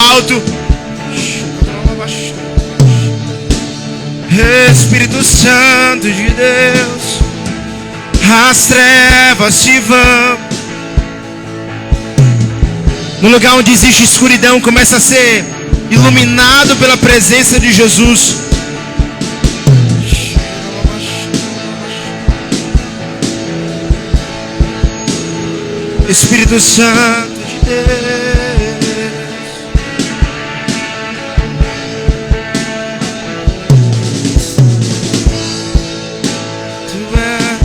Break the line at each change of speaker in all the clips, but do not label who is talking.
alto. Espírito Santo de Deus, as trevas se vão. No lugar onde existe escuridão, começa a ser iluminado pela presença de Jesus. Espírito Santo de Deus, Tu és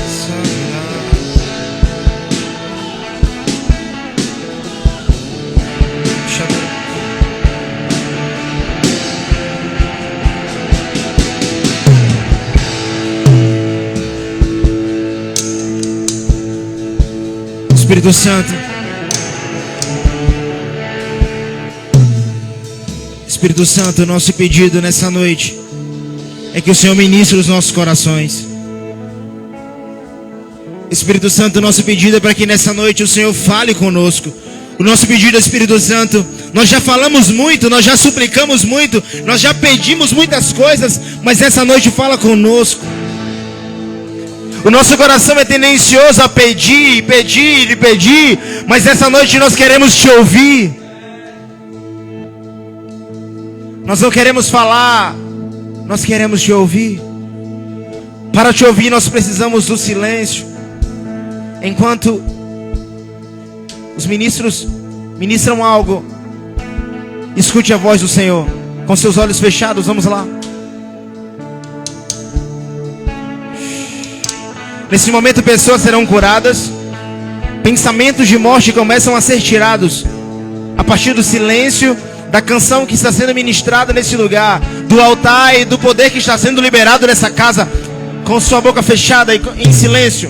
Espírito Santo, Espírito Santo, nosso pedido nessa noite é que o Senhor ministre os nossos corações. Espírito Santo, nosso pedido é para que nessa noite o Senhor fale conosco. O nosso pedido, Espírito Santo, nós já falamos muito, nós já suplicamos muito, nós já pedimos muitas coisas, mas essa noite fala conosco. O nosso coração é tendencioso a pedir, pedir e pedir, mas essa noite nós queremos te ouvir. Nós não queremos falar, nós queremos te ouvir. Para te ouvir nós precisamos do silêncio. Enquanto os ministros ministram algo, escute a voz do Senhor. Com seus olhos fechados, vamos lá. Nesse momento pessoas serão curadas. Pensamentos de morte começam a ser tirados a partir do silêncio, da canção que está sendo ministrada nesse lugar, do altar e do poder que está sendo liberado nessa casa. Com sua boca fechada e em silêncio,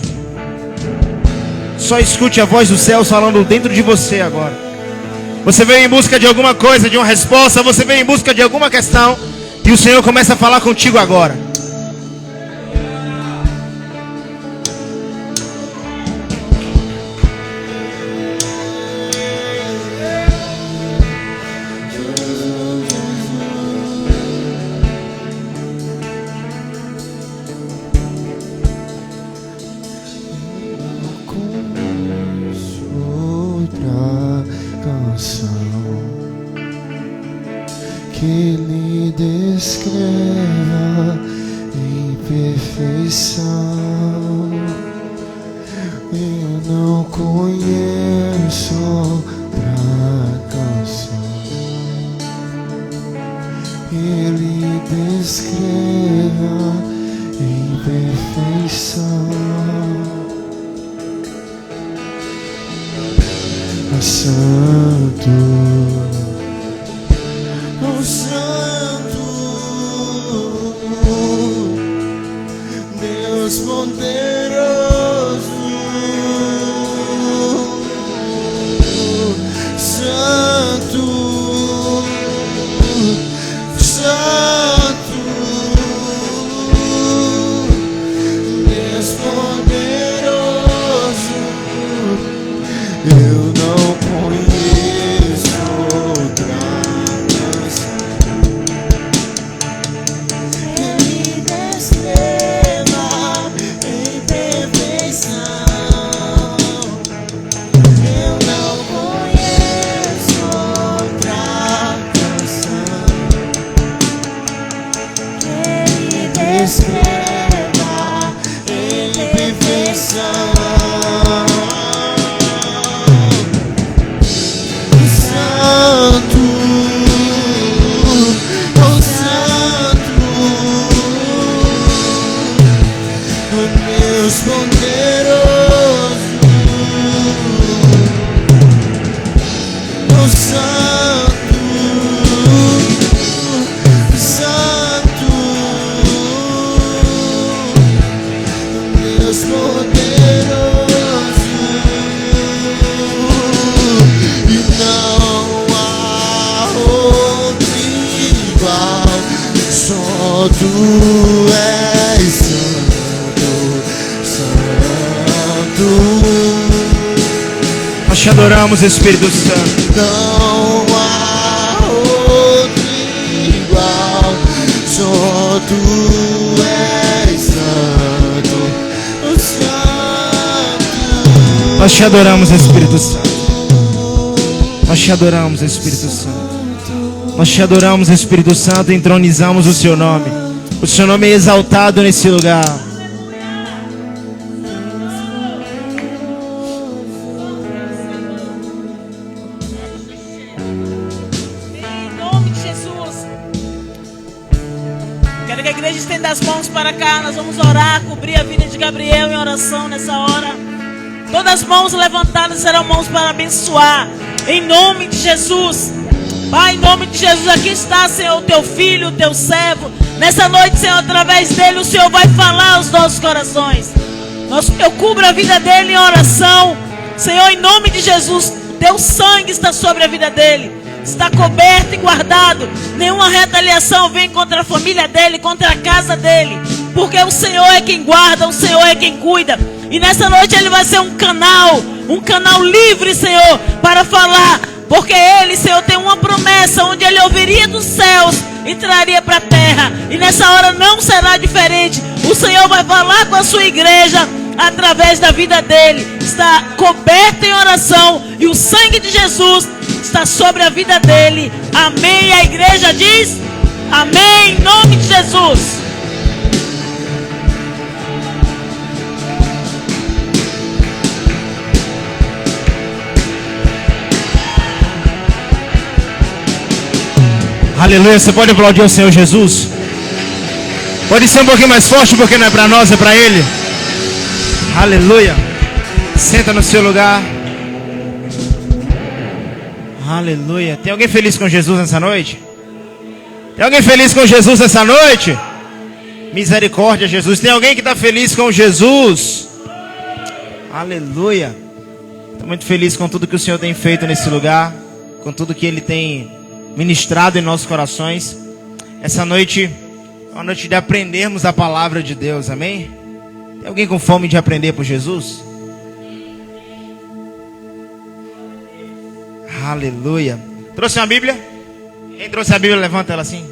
só escute a voz do céu falando dentro de você agora. Você veio em busca de alguma coisa, de uma resposta. Você veio em busca de alguma questão, e o Senhor começa a falar contigo agora.
Que lhe descreva em perfeição. Eu não conheço outra canção que lhe descreva em perfeição. O Santo, o Santo, Deus poderoso, Santo, Santo, Deus poderoso. Eu não conheço outra escreva em perfeição. O Santo, o Santo, o Deus poderoso, o Santo, Santo, Deus poderoso, e não há outro igual, só tu és santo, santo.
Nós te adoramos, Espírito Santo.
Não há tu és santo, santo.
Nós te adoramos, Espírito Santo. Nós te adoramos, Espírito Santo. Nós te adoramos, Espírito Santo, e entronizamos o seu nome. O seu nome é exaltado nesse lugar.
Em nome de Jesus. Quero que a igreja estenda as mãos para cá. Nós vamos orar, cobrir a vida de Gabriel em oração nessa hora. Todas as mãos levantadas serão mãos para abençoar. Em nome de Jesus. Pai, em nome de Jesus, aqui está, Senhor, o teu filho, o teu servo. Nessa noite, Senhor, através dele, o Senhor vai falar aos nossos corações. Eu cubro a vida dele em oração. Senhor, em nome de Jesus, teu sangue está sobre a vida dele. Está coberto e guardado. Nenhuma retaliação vem contra a família dele, contra a casa dele. Porque o Senhor é quem guarda, o Senhor é quem cuida. E nessa noite ele vai ser um canal livre, Senhor, para falar. Porque ele, Senhor, tem uma promessa onde ele ouviria dos céus e traria para a terra. E nessa hora não será diferente. O Senhor vai falar com a sua igreja através da vida dele. Está coberto em oração e o sangue de Jesus está sobre a vida dele. Amém. A igreja diz amém, em nome de Jesus.
Aleluia. Você pode aplaudir o Senhor Jesus? Pode ser um pouquinho mais forte, porque não é para nós, é para Ele. Aleluia. Senta no seu lugar. Aleluia. Tem alguém feliz com Jesus nessa noite? Tem alguém feliz com Jesus nessa noite? Misericórdia, Jesus. Tem alguém que está feliz com Jesus? Aleluia. Estou muito feliz com tudo que o Senhor tem feito nesse lugar, com tudo que Ele tem ministrado em nossos corações. Essa noite é uma noite de aprendermos a palavra de Deus, amém? Tem alguém com fome de aprender por Jesus? Aleluia. Trouxe uma Bíblia? Quem trouxe a Bíblia, levanta ela assim.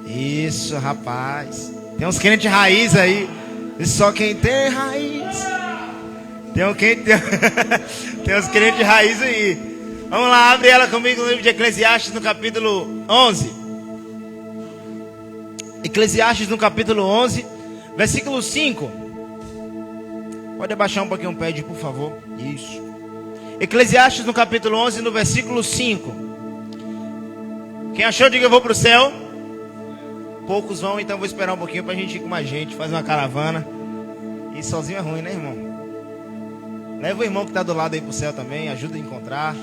Isso, rapaz. Tem uns crentes raiz aí. E só quem tem raiz. Tem uns crentes raiz aí. Vamos lá, abre ela comigo no livro de Eclesiastes, no capítulo 11. Eclesiastes, no capítulo 11, versículo 5. Pode abaixar um pouquinho o pad, por favor. Isso. Eclesiastes, no capítulo 11, no versículo 5. Quem achou, diga eu vou para o céu. Poucos vão, então vou esperar um pouquinho para a gente ir com mais gente, fazer uma caravana. E sozinho é ruim, né, irmão? Leva o irmão que está do lado aí para o céu também, ajuda a encontrar.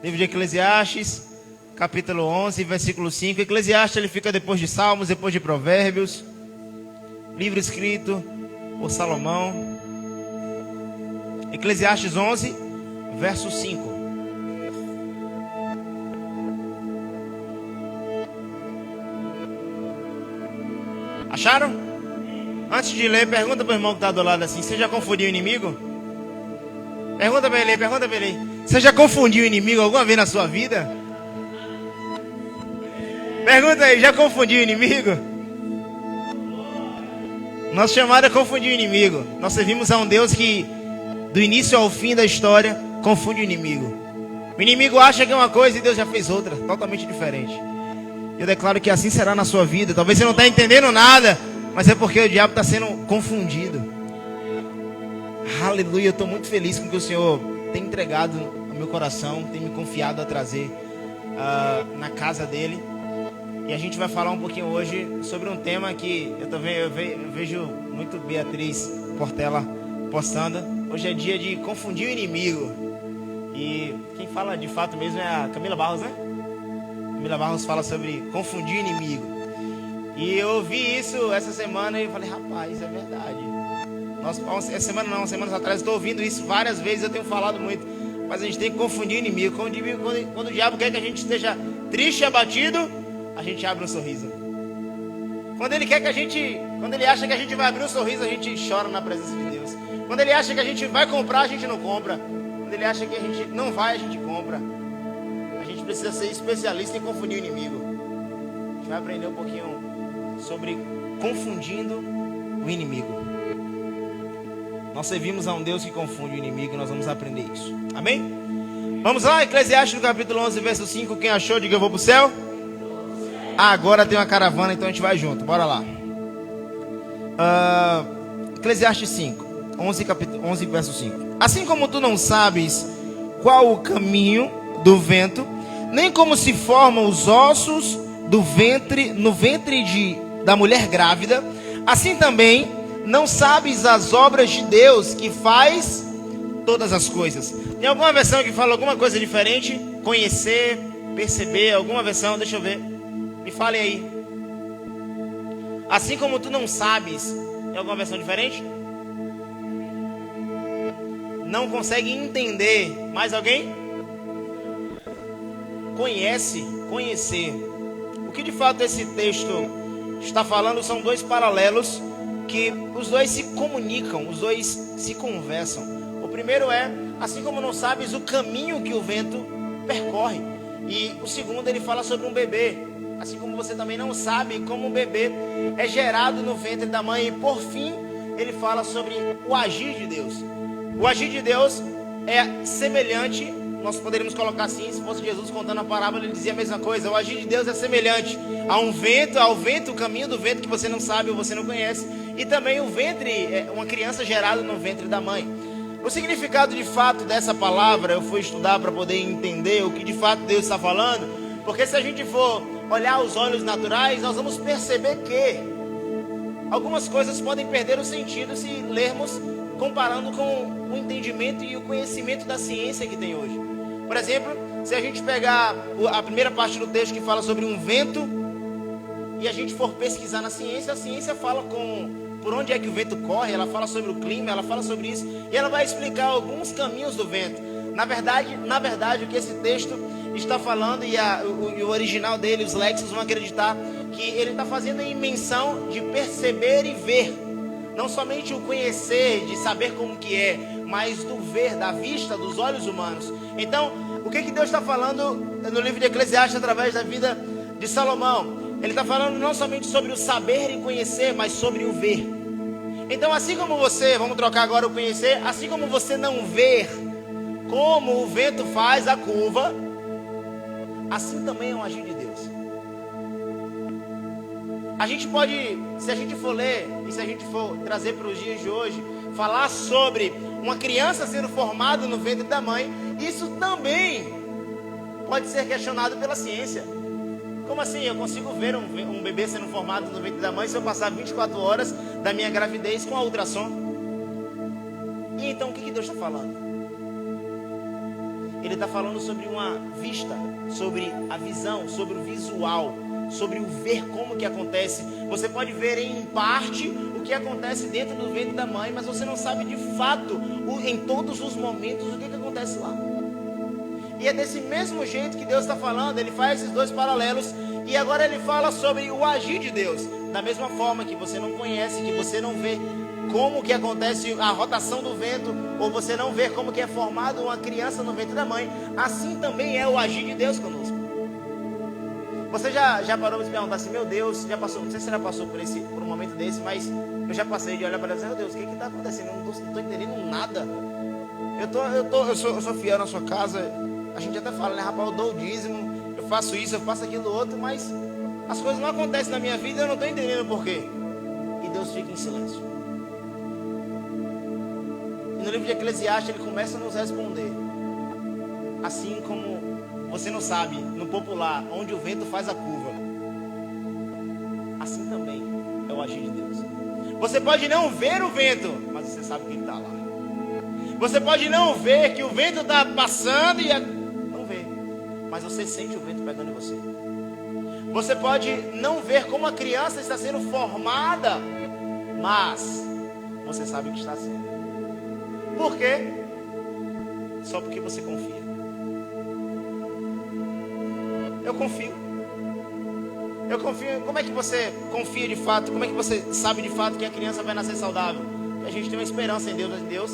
Livro de Eclesiastes, capítulo 11, versículo 5. Eclesiastes, ele fica depois de Salmos, depois de Provérbios. Livro escrito por Salomão. Eclesiastes 11, verso 5. Acharam? Antes de ler, pergunta para o irmão que está do lado assim: você já confundiu o inimigo? Pergunta para ele. Você já confundiu o inimigo alguma vez na sua vida? Pergunta aí, já confundiu o inimigo? Nossa chamada é confundir o inimigo. Nós servimos a um Deus que, do início ao fim da história, confunde o inimigo. O inimigo acha que é uma coisa e Deus já fez outra, totalmente diferente. Eu declaro que assim será na sua vida. Talvez você não está entendendo nada, mas é porque o diabo está sendo confundido. Aleluia, eu estou muito feliz com o que o Senhor tem entregado ao meu coração, tem me confiado a trazer na casa dele. E a gente vai falar um pouquinho hoje sobre um tema que eu vejo muito Beatriz Portela postando. Hoje é dia de confundir o inimigo. E quem fala de fato mesmo é a Camila Barros, né? Camila Barros fala sobre confundir o inimigo. E eu ouvi isso essa semana e falei, rapaz, é verdade. Semanas atrás, estou ouvindo isso várias vezes, eu tenho falado muito. Mas a gente tem que confundir o inimigo. Quando o diabo quer que a gente esteja triste e abatido, a gente abre um sorriso. Quando ele acha que a gente vai abrir um sorriso, a gente chora na presença de Deus. Quando ele acha que a gente vai comprar, a gente não compra. Quando ele acha que a gente não vai, a gente compra. A gente gente precisa ser especialista em confundir o inimigo. A gente vai aprender um pouquinho sobre confundindo o inimigo. Nós servimos a um Deus que confunde o inimigo e nós vamos aprender isso. Amém? Vamos lá, Eclesiastes no capítulo 11, verso 5. Quem achou, diga eu vou pro céu. Agora tem uma caravana, então a gente vai junto. Bora lá. Eclesiastes 5, 11, verso 5. Assim como tu não sabes qual o caminho do vento, nem como se formam os ossos do ventre, no ventre da mulher grávida, assim também não sabes as obras de Deus que faz todas as coisas. Tem alguma versão que fala alguma coisa diferente? Conhecer, perceber, alguma versão, deixa eu ver. Me falem aí. Assim como tu não sabes, tem alguma versão diferente? Não consegue entender. Mais alguém? Conhecer. O que de fato esse texto está falando são dois paralelos que os dois se comunicam, os dois se conversam. O primeiro é, assim como não sabes o caminho que o vento percorre. E o segundo, ele fala sobre um bebê. Assim como você também não sabe como um bebê é gerado no ventre da mãe. E por fim, ele fala sobre o agir de Deus. O agir de Deus é semelhante, nós poderíamos colocar assim, se fosse Jesus contando a parábola, ele dizia a mesma coisa. O agir de Deus é semelhante ao vento, o caminho do vento que você não sabe ou você não conhece. E também o ventre, uma criança gerada no ventre da mãe. O significado de fato dessa palavra, eu fui estudar para poder entender o que de fato Deus está falando. Porque se a gente for olhar os olhos naturais, nós vamos perceber que algumas coisas podem perder o sentido se lermos comparando com o entendimento e o conhecimento da ciência que tem hoje. Por exemplo, se a gente pegar a primeira parte do texto que fala sobre um vento e a gente for pesquisar na ciência, a ciência fala por onde é que o vento corre, ela fala sobre o clima, ela fala sobre isso e ela vai explicar alguns caminhos do vento. Na verdade, o que esse texto está falando e o original dele, os léxicos vão acreditar que ele está fazendo a menção de perceber e ver. Não somente o conhecer, de saber como que é, mas do ver, da vista, dos olhos humanos. Então, o que Deus está falando no livro de Eclesiastes através da vida de Salomão? Ele está falando não somente sobre o saber e conhecer, mas sobre o ver. Então, assim como você, vamos trocar agora o conhecer, assim como você não vê como o vento faz a curva, assim também é um agir de Deus. A gente pode, se a gente for ler, e se a gente for trazer para os dias de hoje, falar sobre uma criança sendo formada no ventre da mãe, isso também pode ser questionado pela ciência. Como assim? Eu consigo ver um bebê sendo formado no ventre da mãe se eu passar 24 horas da minha gravidez com a ultrassom? E então o que Deus está falando? Ele está falando sobre uma vista, sobre a visão, sobre o visual, sobre o ver como que acontece. Você pode ver em parte o que acontece dentro do ventre da mãe, mas você não sabe de fato, em todos os momentos, o que acontece lá. E é desse mesmo jeito que Deus está falando. Ele faz esses dois paralelos e agora ele fala sobre o agir de Deus. Da mesma forma que você não conhece, que você não vê como que acontece a rotação do vento, ou você não vê como que é formado uma criança no ventre da mãe, assim também é o agir de Deus conosco. Você já parou de se perguntar assim, meu Deus, já passou, não sei se você já passou por um momento desse, mas eu já passei de olhar para Deus e dizer, meu Deus, o que está acontecendo? Eu não estou entendendo nada. Eu sou fiel na sua casa, a gente até fala, né, rapaz, eu dou o dízimo, eu faço isso, eu faço aquilo outro, mas as coisas não acontecem na minha vida e eu não estou entendendo o porquê. E Deus fica em silêncio. E no livro de Eclesiastes ele começa a nos responder. Assim como você não sabe, no popular, onde o vento faz a curva, assim também é o agir de Deus. Você pode não ver o vento, mas você sabe que ele está lá. Você pode não ver que o vento está passando e não vê, mas você sente o vento pegando em você. Você pode não ver como a criança está sendo formada, mas você sabe que está sendo. Por quê? Só porque você confia. Eu confio. Como é que você confia de fato? Como é que você sabe de fato que a criança vai nascer saudável? A gente tem uma esperança em Deus. Deus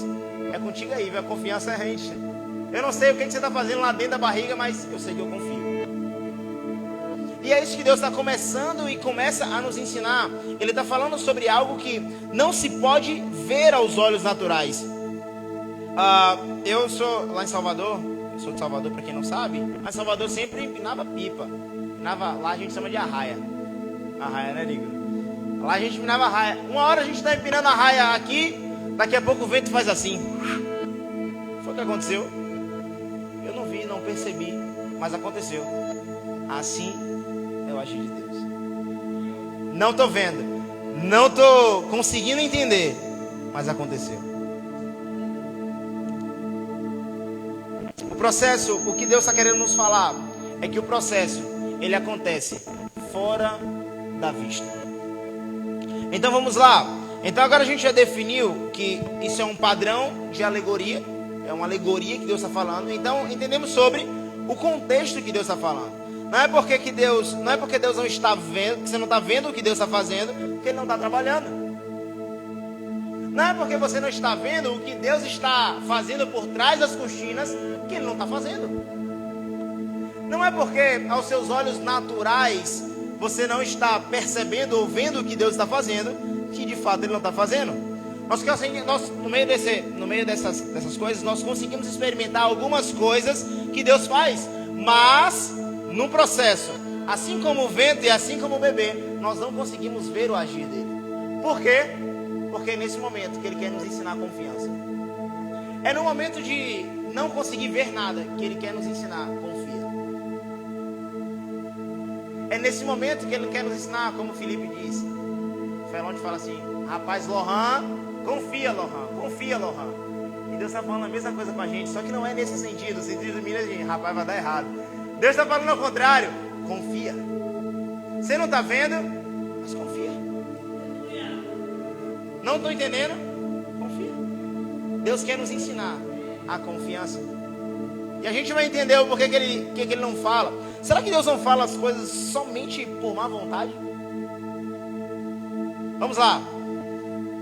é contigo aí, a confiança é a gente. Eu não sei o que você está fazendo lá dentro da barriga, mas eu sei que eu confio. E é isso que Deus está começando e começa a nos ensinar. Ele está falando sobre algo que não se pode ver aos olhos naturais. Eu sou lá em Salvador, eu sou de Salvador para quem não sabe, mas Salvador sempre empinava pipa. Lá a gente chama de arraia. Arraia, né, Liga? Lá a gente empinava arraia. Uma hora a gente está empinando a arraia aqui, daqui a pouco o vento faz assim. Foi o que aconteceu. Eu não vi, não percebi, mas aconteceu. Assim é o agir de Deus. Não estou vendo, não estou conseguindo entender, mas aconteceu. O processo, o que Deus está querendo nos falar é que o processo, ele acontece fora da vista. Então vamos lá. Então agora a gente já definiu que isso é um padrão de alegoria. É uma alegoria que Deus está falando. Então entendemos sobre o contexto que Deus está falando. Não é porque Deus não está vendo, que você não está vendo o que Deus está fazendo, que Ele não está trabalhando. Não é porque você não está vendo o que Deus está fazendo por trás das cortinas, que Ele não está fazendo. Não é porque aos seus olhos naturais você não está percebendo ou vendo o que Deus está fazendo, que de fato Ele não está fazendo. Nós no meio dessas coisas, nós conseguimos experimentar algumas coisas que Deus faz, mas no processo, assim como o vento e assim como o bebê, nós não conseguimos ver o agir dele. Por quê? Porque é nesse momento que Ele quer nos ensinar confiança. É no momento de não conseguir ver nada que Ele quer nos ensinar confia. É nesse momento que Ele quer nos ensinar, como Felipe diz. O Felonte fala assim: rapaz, Lohan, confia, Lohan. E Deus está falando a mesma coisa com a gente, só que não é nesse sentido. O sentido do Minas, rapaz, vai dar errado. Deus está falando ao contrário: confia. Você não está vendo, mas confia. Não estou entendendo? Confia. Deus quer nos ensinar a confiança. E a gente vai entender o porquê que ele não fala. Será que Deus não fala as coisas somente por má vontade? Vamos lá.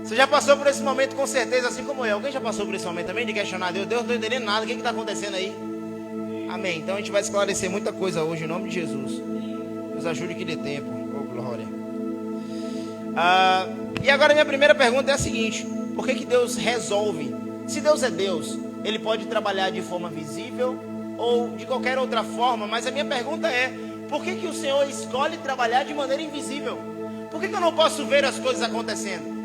Você já passou por esse momento com certeza, assim como eu. Alguém já passou por esse momento também de questionar Deus? Deus, não estou entendendo nada. O que está acontecendo aí? Amém. Então a gente vai esclarecer muita coisa hoje, em nome de Jesus. Deus ajude que dê tempo. Oh, glória. E agora minha primeira pergunta é a seguinte: por que Deus resolve? Se Deus é Deus, Ele pode trabalhar de forma visível ou de qualquer outra forma. Mas a minha pergunta é: por que o Senhor escolhe trabalhar de maneira invisível? Por que eu não posso ver as coisas acontecendo?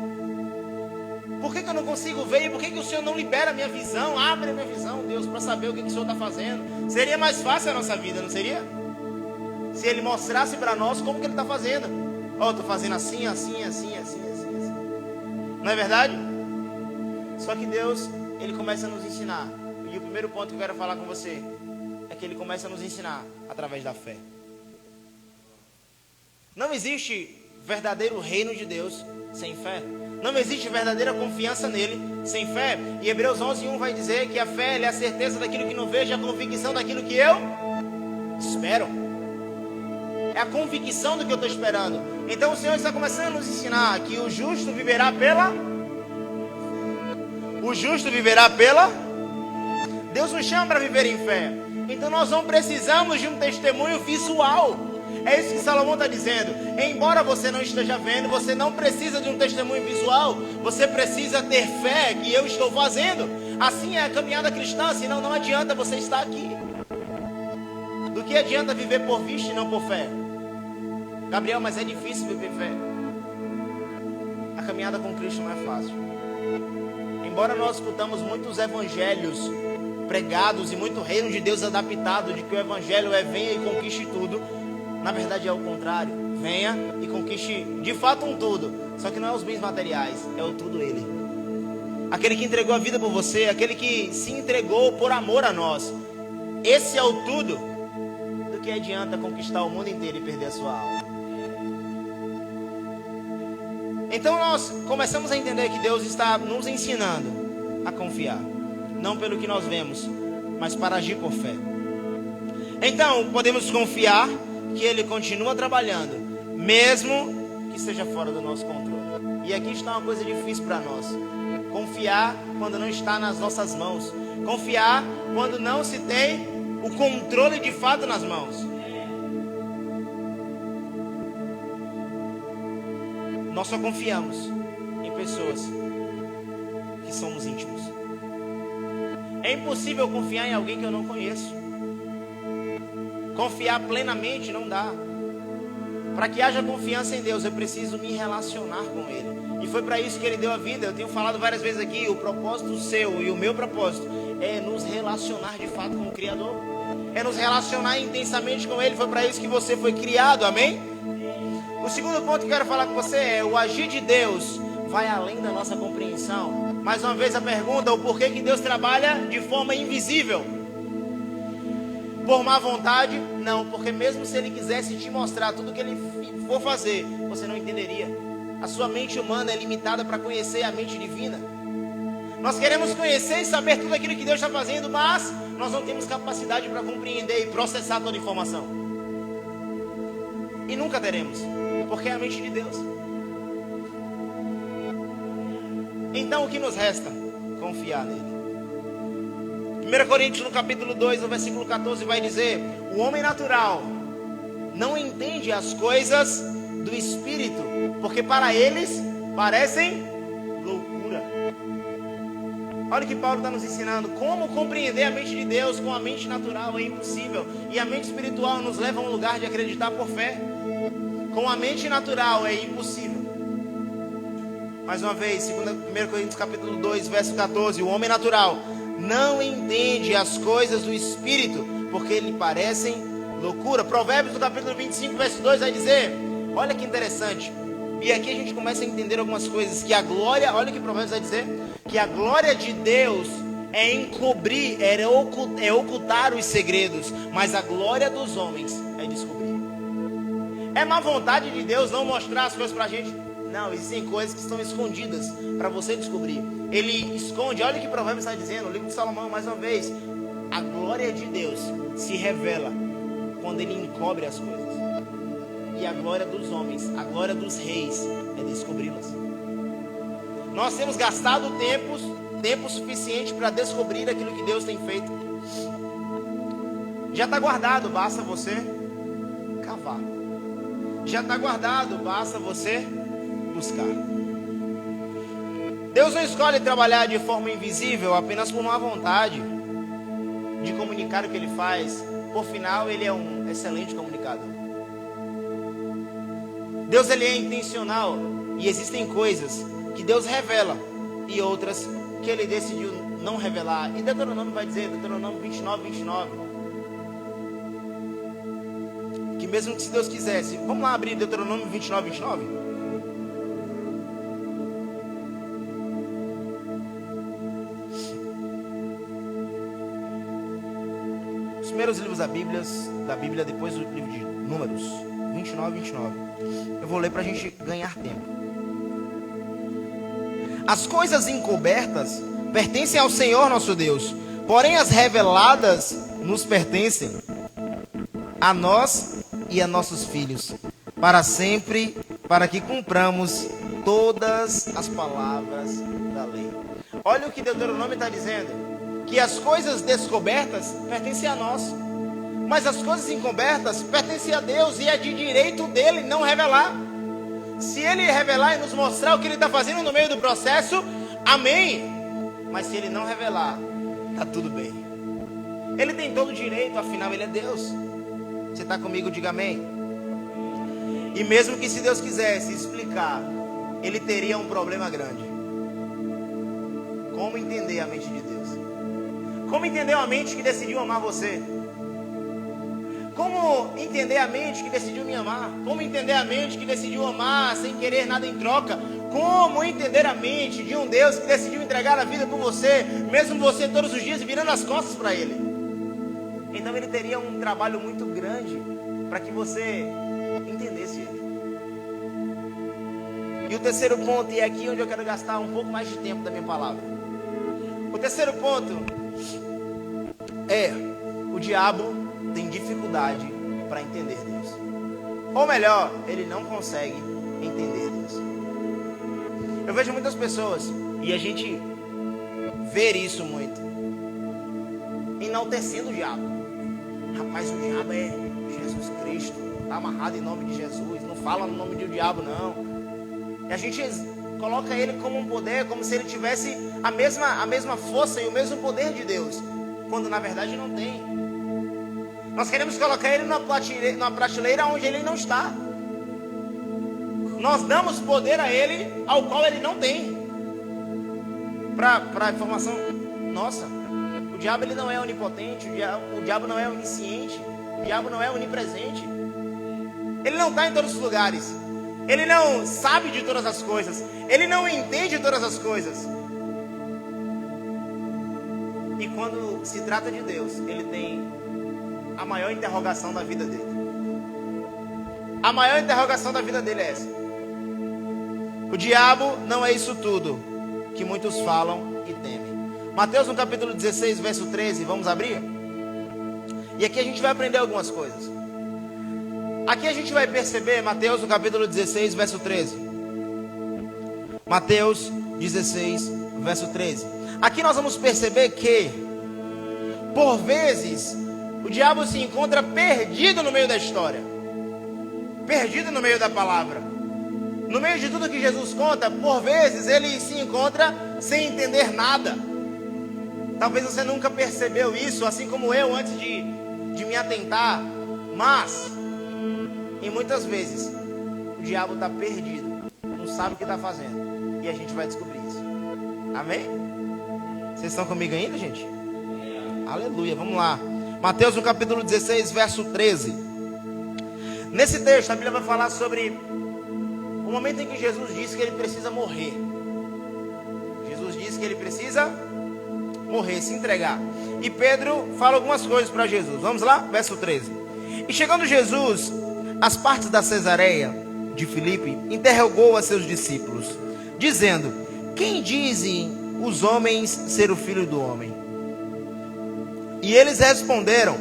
Por que eu não consigo ver? E por que o Senhor não libera a minha visão? Abre a minha visão, Deus, para saber o que o Senhor está fazendo. Seria mais fácil a nossa vida, não seria? Se Ele mostrasse para nós como que Ele está fazendo. Ó, estou fazendo assim. Não é verdade? Só que Deus, Ele começa a nos ensinar. E o primeiro ponto que eu quero falar com você é que Ele começa a nos ensinar através da fé. Não existe verdadeiro reino de Deus sem fé. Não existe verdadeira confiança nele sem fé. E Hebreus 11:1 vai dizer que a fé é a certeza daquilo que não vejo, a convicção daquilo que eu espero. É a convicção do que eu estou esperando. Então o Senhor está começando a nos ensinar que o justo viverá pela... O justo viverá pela... Deus nos chama para viver em fé. Então nós não precisamos de um testemunho visual. É isso que Salomão está dizendo. Embora você não esteja vendo, você não precisa de um testemunho visual. Você precisa ter fé que eu estou fazendo. Assim é a caminhada cristã. Senão não adianta você estar aqui. Do que adianta viver por vista e não por fé? Gabriel, mas é difícil viver fé. A caminhada com Cristo não é fácil. Embora nós escutamos muitos evangelhos pregados e muito reino de Deus adaptado, de que o evangelho é venha e conquiste tudo, na verdade é o contrário. Venha e conquiste de fato um tudo. Só que não é os bens materiais, é o tudo Ele. Aquele que entregou a vida por você, aquele que se entregou por amor a nós. Esse é o tudo. Do que adianta conquistar o mundo inteiro e perder a sua alma? Então nós começamos a entender que Deus está nos ensinando a confiar. Não pelo que nós vemos, mas para agir por fé. Então podemos confiar que Ele continua trabalhando, mesmo que seja fora do nosso controle. E aqui está uma coisa difícil para nós: confiar quando não está nas nossas mãos, Confiar quando não se tem o controle de fato nas mãos. Nós só confiamos em pessoas que somos íntimos. É impossível confiar em alguém que eu não conheço. Confiar plenamente não dá. Para que haja confiança em Deus, eu preciso me relacionar com Ele. E foi para isso que Ele deu a vida. Eu tenho falado várias vezes aqui, o propósito seu e o meu propósito é nos relacionar de fato com o Criador. É nos relacionar intensamente com Ele. Foi para isso que você foi criado, amém? O segundo ponto que eu quero falar com você é: o agir de Deus vai além da nossa compreensão. Mais uma vez a pergunta: o porquê que Deus trabalha de forma invisível? Por má vontade? Não, porque mesmo se Ele quisesse te mostrar tudo que Ele for fazer, você não entenderia. A sua mente humana é limitada para conhecer a mente divina. Nós queremos conhecer e saber tudo aquilo que Deus está fazendo, mas nós não temos capacidade para compreender e processar toda a informação. E nunca teremos, porque é a mente de Deus. Então o que nos resta? Confiar nele. 1 Coríntios no capítulo 2, no versículo 14 vai dizer: o homem natural não entende as coisas do Espírito, porque para eles parecem loucura. Olha o que Paulo está nos ensinando: como compreender a mente de Deus com a mente natural é impossível. E a mente espiritual nos leva a um lugar de acreditar por fé. Com a mente natural é impossível. Mais uma vez, 1 Coríntios capítulo 2, verso 14: o homem natural não entende as coisas do Espírito, porque lhe parecem loucura. Provérbios do capítulo 25, verso 2 vai dizer, olha que interessante, e aqui a gente começa a entender algumas coisas, que a glória, olha o que Provérbios vai dizer, que a glória de Deus é encobrir, é ocultar os segredos, mas a glória dos homens é descobrir. É má vontade de Deus não mostrar as coisas pra gente? Não, existem coisas que estão escondidas para você descobrir. Ele esconde, olha o que Provérbios está dizendo, o livro de Salomão, mais uma vez: a glória de Deus se revela quando Ele encobre as coisas. E a glória dos homens, a glória dos reis é descobri-las. Nós temos gastado tempo suficiente para descobrir aquilo que Deus tem feito. Já está guardado, basta você cavar. Já está guardado, basta você buscar. Deus não escolhe trabalhar de forma invisível apenas por má vontade de comunicar o que Ele faz. Por final, Ele é um excelente comunicador. Deus, Ele é intencional, e existem coisas que Deus revela e outras que Ele decidiu não revelar. E Deuteronômio vai dizer, Deuteronômio 29, que mesmo que se Deus quisesse, vamos lá abrir Deuteronômio 29. Os primeiros livros da Bíblia, depois do livro de Números, 29. Eu vou ler para a gente ganhar tempo. As coisas encobertas pertencem ao Senhor nosso Deus, porém as reveladas nos pertencem a nós e a nossos filhos, para sempre, para que cumpramos todas as palavras da lei. Olha o que Deuteronômio está dizendo, que as coisas descobertas pertencem a nós, mas as coisas encobertas pertencem a Deus, e é de direito dele não revelar. Se Ele revelar e nos mostrar o que Ele está fazendo no meio do processo, amém. Mas se Ele não revelar, está tudo bem. Ele tem todo o direito, afinal Ele é Deus. Você está comigo? Diga amém. E mesmo que se Deus quisesse explicar, Ele teria um problema grande. Como entender a mente de Deus? Como entender a mente que decidiu amar você? Como entender a mente que decidiu me amar? Como entender a mente que decidiu amar sem querer nada em troca? Como entender a mente de um Deus que decidiu entregar a vida por você, mesmo você todos os dias virando as costas para Ele? Então Ele teria um trabalho muito grande para que você entendesse Ele. E o terceiro ponto, e é aqui onde eu quero gastar um pouco mais de tempo da minha palavra. O terceiro ponto é: o diabo tem dificuldade para entender Deus. Ou melhor, ele não consegue entender Deus. Eu vejo muitas pessoas, e a gente vê isso muito, enaltecendo o diabo. Rapaz, o diabo é Jesus Cristo, está amarrado em nome de Jesus, não fala no nome do diabo não. E a gente coloca ele como um poder, como se ele tivesse a mesma força e o mesmo poder de Deus, quando na verdade não tem. Nós queremos colocar ele numa prateleira onde ele não está. Nós damos poder a ele ao qual ele não tem. Para informação nossa, o diabo ele não é onipotente, o diabo não é onisciente, o diabo não é onipresente. Ele não está em todos os lugares. Ele não sabe de todas as coisas. Ele não entende todas as coisas. E quando se trata de Deus, ele tem a maior interrogação da vida dele. A maior interrogação da vida dele é essa. O diabo não é isso tudo que muitos falam e temem. Mateus no capítulo 16, verso 13, vamos abrir? E aqui a gente vai aprender algumas coisas. Aqui a gente vai perceber, Mateus no capítulo 16, verso 13. Mateus 16, verso 13. Aqui nós vamos perceber que, por vezes, o diabo se encontra perdido no meio da história. Perdido no meio da palavra. No meio de tudo que Jesus conta, por vezes ele se encontra sem entender nada. Talvez você nunca percebeu isso, assim como eu, antes de me atentar. Mas, e muitas vezes, o diabo está perdido, não sabe o que está fazendo. E a gente vai descobrir isso. Amém? Vocês estão comigo ainda, gente? Aleluia, vamos lá. Mateus no capítulo 16, verso 13. Nesse texto, a Bíblia vai falar sobre o momento em que Jesus disse que ele precisa morrer. Jesus disse que ele precisa morrer, se entregar. E Pedro fala algumas coisas para Jesus. Vamos lá? Verso 13. E chegando Jesus às partes da Cesareia de Filipe, interrogou a seus discípulos, dizendo: quem dizem os homens ser o Filho do Homem? E eles responderam: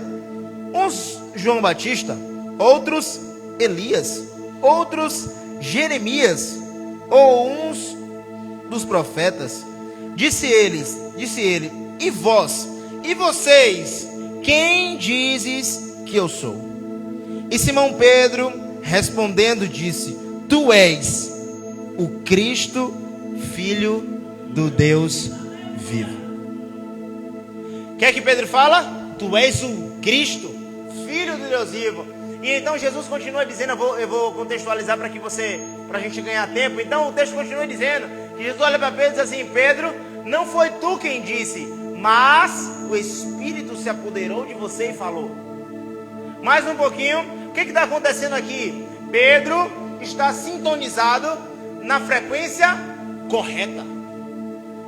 uns João Batista, outros Elias, outros Jeremias, ou uns dos profetas. Disse ele: e vós? E vocês? Quem dizes que eu sou? E Simão Pedro respondendo disse: tu és o Cristo, Filho do Deus vivo. O que é que Pedro fala? Tu és o Cristo, Filho do Deus vivo. E então Jesus continua dizendo, eu vou contextualizar para a gente ganhar tempo. Então o texto continua dizendo, que Jesus olha para Pedro e diz assim: Pedro, não foi tu quem disse, mas o Espírito se apoderou de você e falou. Mais um pouquinho, o que está acontecendo aqui? Pedro está sintonizado na frequência correta.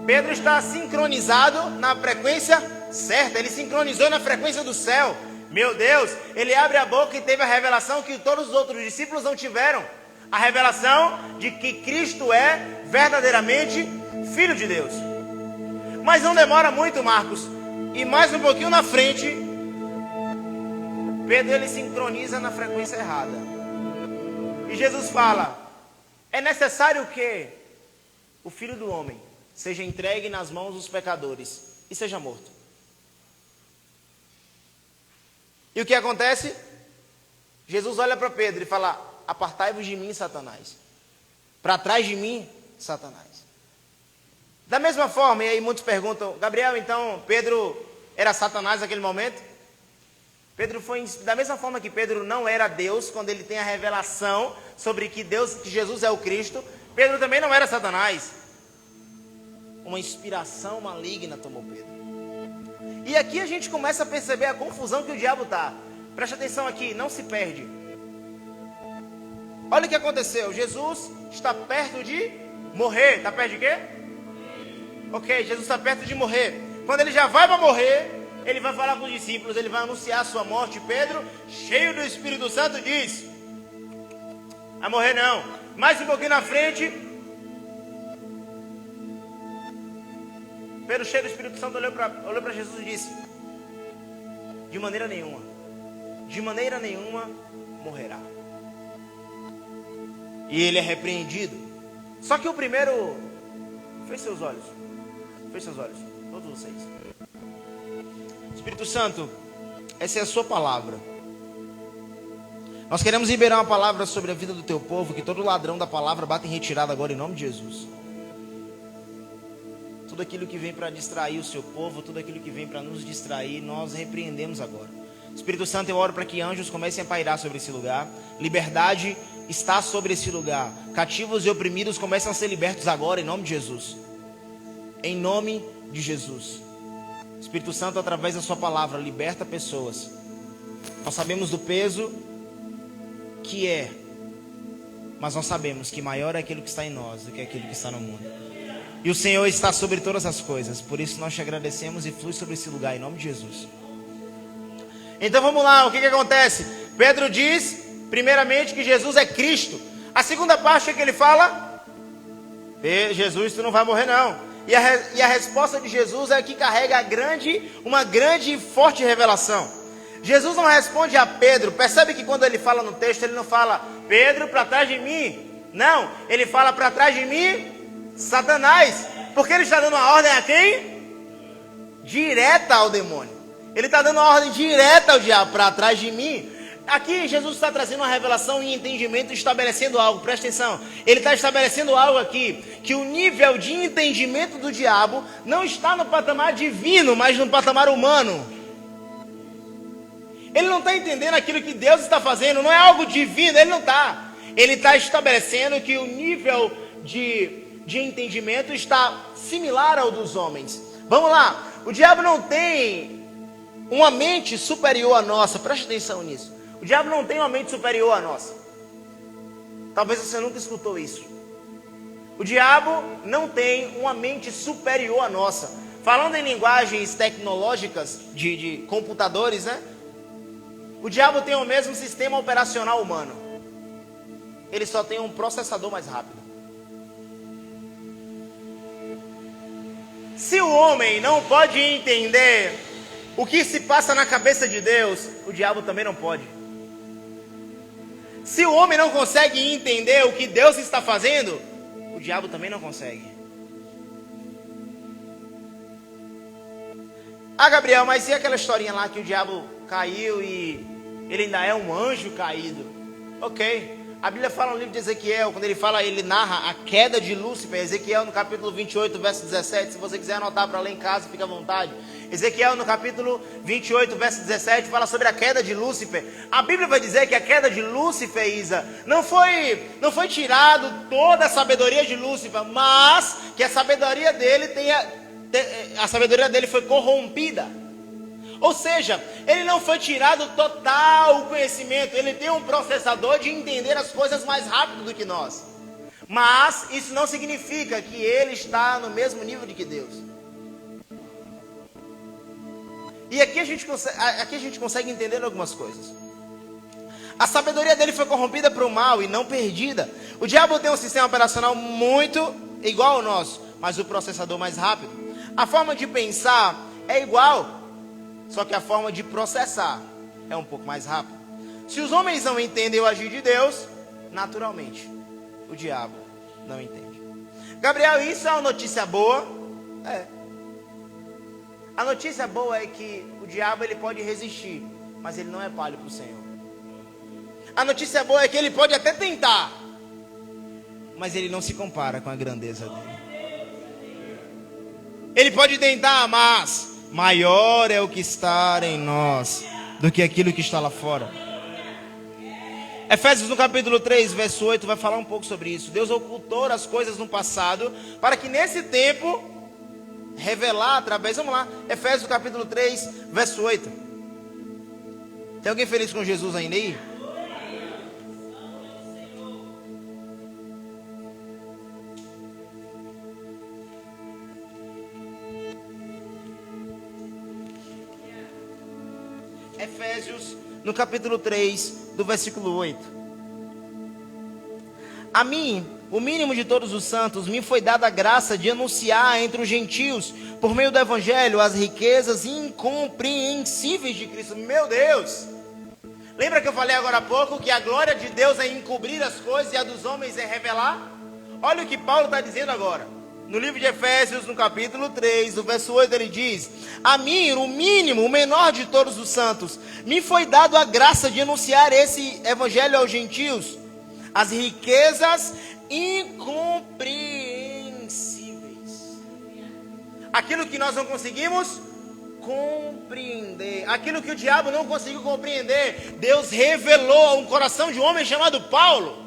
Pedro está sincronizado na frequência certa. Ele sincronizou na frequência do céu. Meu Deus, ele abre a boca e teve a revelação que todos os outros discípulos não tiveram. A revelação de que Cristo é verdadeiramente Filho de Deus. Mas não demora muito, Marcos. E mais um pouquinho na frente, Pedro ele sincroniza na frequência errada. E Jesus fala: é necessário que o Filho do Homem seja entregue nas mãos dos pecadores e seja morto. E o que acontece? Jesus olha para Pedro e fala: apartai-vos de mim, Satanás. Para trás de mim, Satanás. Da mesma forma, e aí muitos perguntam: Gabriel, então Pedro era Satanás naquele momento? Pedro foi, da mesma forma que Pedro não era Deus, quando ele tem a revelação sobre que Jesus é o Cristo, Pedro também não era Satanás. Uma inspiração maligna tomou Pedro. E aqui a gente começa a perceber a confusão que o diabo está. Preste atenção aqui, não se perde. Olha o que aconteceu. Jesus está perto de morrer. Está perto de quê? Ok, Jesus está perto de morrer. Quando ele já vai para morrer, ele vai falar com os discípulos, ele vai anunciar a sua morte. Pedro, cheio do Espírito Santo, diz: vai morrer não. Mais um pouquinho na frente, Pedro, cheio do Espírito Santo, olhou para Jesus e disse: de maneira nenhuma morrerá. E ele é repreendido. Só que o primeiro, feche seus olhos, todos vocês. Espírito Santo, essa é a sua palavra. Nós queremos liberar uma palavra sobre a vida do teu povo, que todo ladrão da palavra bata em retirada agora em nome de Jesus. Tudo aquilo que vem para distrair o seu povo, tudo aquilo que vem para nos distrair, nós repreendemos agora. Espírito Santo, eu oro para que anjos comecem a pairar sobre esse lugar. Liberdade está sobre esse lugar. Cativos e oprimidos começam a ser libertos agora em nome de Jesus. Em nome de Jesus. Espírito Santo, através da sua palavra, liberta pessoas. Nós sabemos do peso que é, mas nós sabemos que maior é aquilo que está em nós do que aquilo que está no mundo. E o Senhor está sobre todas as coisas. Por isso nós te agradecemos e flui sobre esse lugar em nome de Jesus. Então vamos lá, o que acontece? Pedro diz, primeiramente, que Jesus é Cristo. A segunda parte é que ele fala: Jesus, tu não vai morrer não. E a resposta de Jesus é que carrega uma grande e forte revelação. Jesus não responde a Pedro. Percebe que quando ele fala no texto, ele não fala: Pedro, para trás de mim. Não, ele fala: para trás de mim, Satanás. Porque ele está dando uma ordem a quem? Direta ao demônio. Ele está dando uma ordem direta ao diabo: para trás de mim. Aqui Jesus está trazendo uma revelação e entendimento, estabelecendo algo. Presta atenção, ele está estabelecendo algo aqui, que o nível de entendimento do diabo não está no patamar divino, mas no patamar humano. Ele não está entendendo aquilo que Deus está fazendo, não é algo divino, ele não está. Ele está estabelecendo que o nível de entendimento está similar ao dos homens. Vamos lá, o diabo não tem uma mente superior à nossa, preste atenção nisso. O diabo não tem uma mente superior à nossa. Talvez você nunca escutou isso. O diabo não tem uma mente superior à nossa. Falando em linguagens tecnológicas de computadores, né? O diabo tem o mesmo sistema operacional humano. Ele só tem um processador mais rápido. Se o homem não pode entender o que se passa na cabeça de Deus, o diabo também não pode. Se o homem não consegue entender o que Deus está fazendo, o diabo também não consegue. Ah, Gabriel, mas e aquela historinha lá que o diabo caiu e ele ainda é um anjo caído? Ok. A Bíblia fala no livro de Ezequiel, quando ele narra a queda de Lúcifer. Ezequiel no capítulo 28, verso 17. Se você quiser anotar para ler em casa, fica à vontade. Ezequiel no capítulo 28, verso 17, fala sobre a queda de Lúcifer. A Bíblia vai dizer que a queda de Lúcifer, Isa, não foi tirado toda a sabedoria de Lúcifer, mas que a sabedoria dele foi corrompida. Ou seja, ele não foi tirado total o conhecimento. Ele tem um processador de entender as coisas mais rápido do que nós. Mas isso não significa que ele está no mesmo nível de que Deus. E aqui a gente consegue entender algumas coisas. A sabedoria dele foi corrompida para o mal e não perdida. O diabo tem um sistema operacional muito igual ao nosso, mas o processador mais rápido. A forma de pensar é igual, só que a forma de processar é um pouco mais rápida. Se os homens não entendem o agir de Deus, naturalmente, o diabo não entende. Gabriel, isso é uma notícia boa? É. A notícia boa é que o diabo ele pode resistir, mas ele não é palho para o Senhor. A notícia boa é que ele pode até tentar, mas ele não se compara com a grandeza dele. Ele pode tentar, mas maior é o que está em nós do que aquilo que está lá fora. Efésios no capítulo 3, verso 8 vai falar um pouco sobre isso. Deus ocultou as coisas no passado para que nesse tempo revelar através, vamos lá, Efésios capítulo 3, verso 8. Tem alguém feliz com Jesus ainda aí? Efésios no capítulo 3, do versículo 8. A mim, o mínimo de todos os santos, me foi dada a graça de anunciar entre os gentios, por meio do evangelho, as riquezas incompreensíveis de Cristo. Meu Deus! Lembra que eu falei agora há pouco que a glória de Deus é encobrir as coisas e a dos homens é revelar? Olha o que Paulo está dizendo agora. No livro de Efésios, no capítulo 3, no verso 8, ele diz: a mim, o mínimo, o menor de todos os santos, me foi dado a graça de anunciar esse evangelho aos gentios, as riquezas incompreensíveis. Aquilo que nós não conseguimos compreender, aquilo que o diabo não conseguiu compreender, Deus revelou a um coração de um homem chamado Paulo.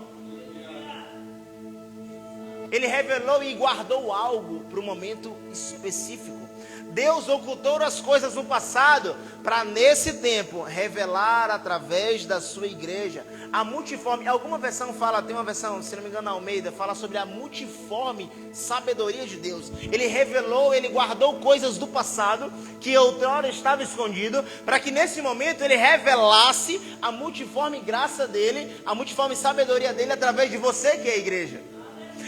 Ele revelou e guardou algo para um momento específico. Deus ocultou as coisas no passado para nesse tempo revelar através da sua igreja a multiforme. Alguma versão fala, tem uma versão, se não me engano, Almeida, fala sobre a multiforme sabedoria de Deus. Ele revelou, ele guardou coisas do passado que outrora estava escondido, para que nesse momento ele revelasse a multiforme graça dele, a multiforme sabedoria dele através de você, que é a igreja.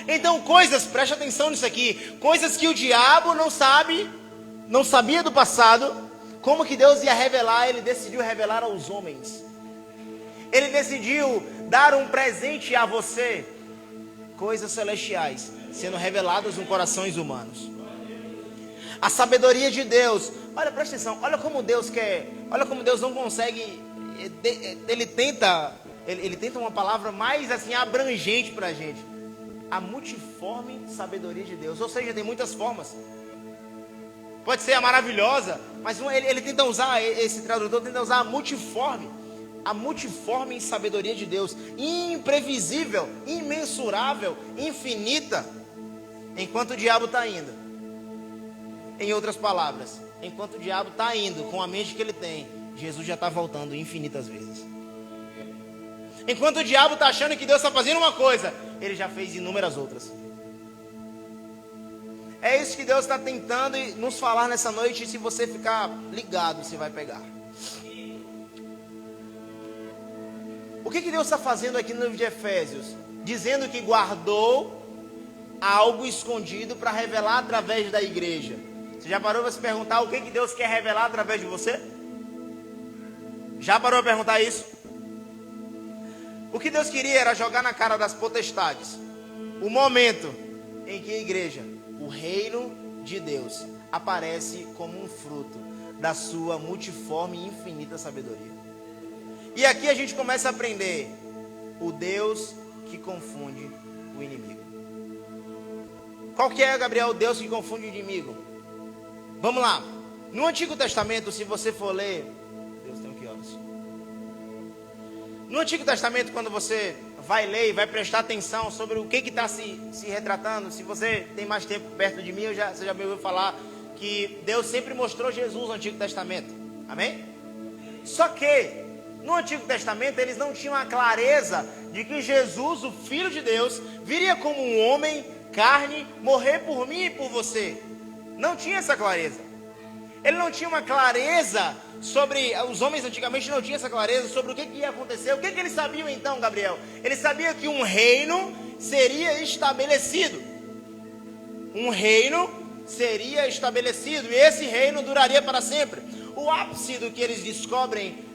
Então coisas, preste atenção nisso aqui, coisas que o diabo não sabia do passado, como que Deus ia revelar, ele decidiu revelar aos homens. Ele decidiu dar um presente a você, coisas celestiais, sendo reveladas em corações humanos. A sabedoria de Deus, olha, presta atenção, olha como Deus quer, olha como Deus não consegue, ele tenta uma palavra mais assim abrangente para a gente. A multiforme sabedoria de Deus, ou seja, tem muitas formas. Pode ser a maravilhosa, mas ele tenta usar, esse tradutor tenta usar a multiforme sabedoria de Deus, imprevisível, imensurável, infinita, enquanto o diabo está indo. Em outras palavras, enquanto o diabo está indo com a mente que ele tem, Jesus já está voltando infinitas vezes. Enquanto o diabo está achando que Deus está fazendo uma coisa, ele já fez inúmeras outras. É isso que Deus está tentando nos falar nessa noite. E se você ficar ligado, você vai pegar. O que Deus está fazendo aqui no livro de Efésios? Dizendo que guardou algo escondido para revelar através da igreja. Você já parou para se perguntar o que Deus quer revelar através de você? Já parou para perguntar isso? O que Deus queria era jogar na cara das potestades o momento em que a igreja, o reino de Deus, aparece como um fruto da sua multiforme e infinita sabedoria. E aqui a gente começa a aprender o Deus que confunde o inimigo. Qual que é, Gabriel, o Deus que confunde o inimigo? Vamos lá. No Antigo Testamento, se você for ler... Deus tem que horas? No Antigo Testamento, quando você vai ler e vai prestar atenção sobre o que está se retratando, se você tem mais tempo perto de mim, você já me ouviu falar que Deus sempre mostrou Jesus no Antigo Testamento. Amém? Só que no Antigo Testamento eles não tinham a clareza de que Jesus, o Filho de Deus, viria como um homem, carne, morrer por mim e por você. Não tinha essa clareza. Ele não tinha uma clareza sobre... Os homens antigamente não tinham essa clareza sobre o que ia acontecer. O que eles sabiam então, Gabriel? Eles sabiam que um reino seria estabelecido. Um reino seria estabelecido. E esse reino duraria para sempre. O ápice do que eles descobrem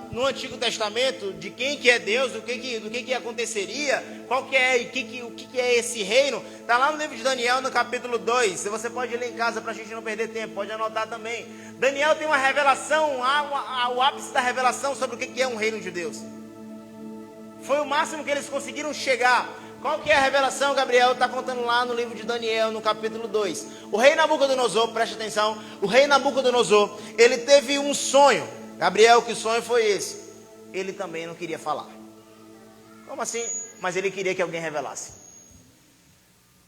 no Antigo Testamento, de quem que é Deus, do que aconteceria, qual que é, o que é esse reino, está lá no livro de Daniel, no capítulo 2. Você pode ler em casa para a gente não perder tempo, pode anotar também. Daniel tem uma revelação, o ápice da revelação sobre o que é um reino de Deus. Foi o máximo que eles conseguiram chegar. Qual que é a revelação, Gabriel? Está contando lá no livro de Daniel, no capítulo 2. O rei Nabucodonosor, preste atenção, o rei Nabucodonosor, ele teve um sonho. Gabriel, que sonho foi esse? Ele também não queria falar. Como assim? Mas ele queria que alguém revelasse.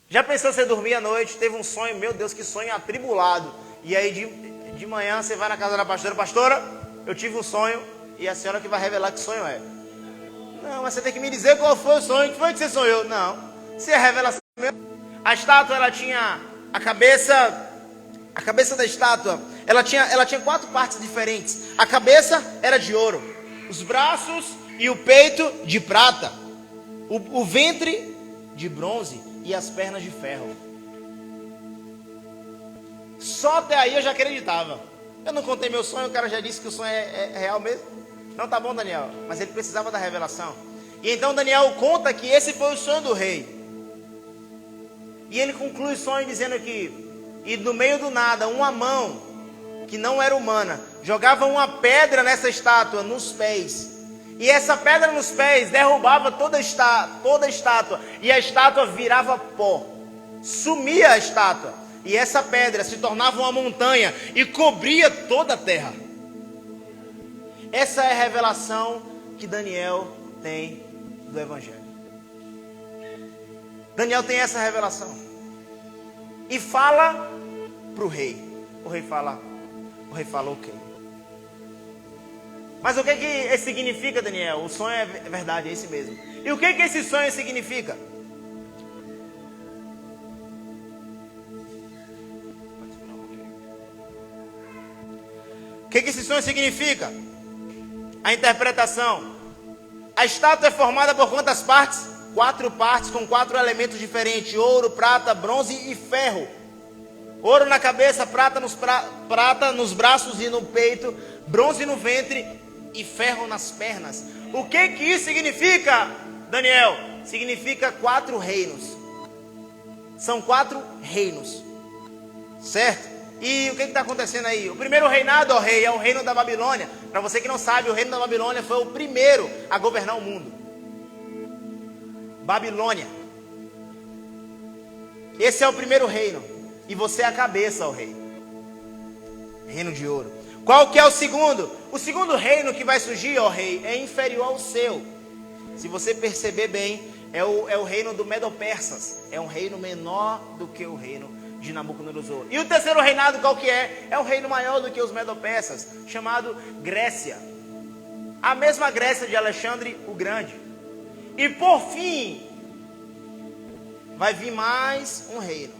Já pensou você dormir à noite, teve um sonho, meu Deus, que sonho atribulado. E aí de manhã você vai na casa da pastora, pastora, eu tive um sonho e a senhora que vai revelar que sonho é. Não, mas você tem que me dizer qual foi o sonho, o que foi que você sonhou? Não, se é revelação mesmo. A estátua, ela tinha a cabeça da estátua, ela tinha 4 partes diferentes. A cabeça era de ouro, os braços e o peito de prata, o ventre de bronze e as pernas de ferro. Só até aí eu já acreditava. Eu não contei meu sonho, o cara já disse que o sonho é real mesmo. Não, tá bom, Daniel, mas ele precisava da revelação. E então Daniel conta que esse foi o sonho do rei. E ele conclui o sonho dizendo que, e no meio do nada, uma mão, que não era humana, jogava uma pedra nessa estátua, nos pés. E essa pedra nos pés derrubava toda a estátua. E a estátua virava pó. Sumia a estátua. E essa pedra se tornava uma montanha e cobria toda a terra. Essa é a revelação que Daniel tem do Evangelho. Daniel tem essa revelação. E fala para o rei. O rei fala ok. Mas o que significa, Daniel? O sonho é verdade, é esse mesmo. E o que esse sonho significa? O que esse sonho significa? A interpretação. A estátua é formada por quantas partes? 4 partes com 4 elementos diferentes: ouro, prata, bronze e ferro. Ouro na cabeça, prata nos braços e no peito, bronze no ventre e ferro nas pernas. O que isso significa, Daniel? Significa 4 reinos. São 4 reinos, certo? E o que está acontecendo aí? O primeiro reinado, ó rei, é o reino da Babilônia. Para você que não sabe, o reino da Babilônia foi o primeiro a governar o mundo. Babilônia. Esse é o primeiro reino. E você é a cabeça, ó rei. Reino de ouro. Qual que é o segundo? O segundo reino que vai surgir, ó rei, é inferior ao seu. Se você perceber bem, é o reino do Medo-Persas. É um reino menor do que o reino de Nabucodonosor. E o terceiro reinado qual que é? É um reino maior do que os Medo-Persas, chamado Grécia. A mesma Grécia de Alexandre o Grande. E por fim, vai vir mais um reino.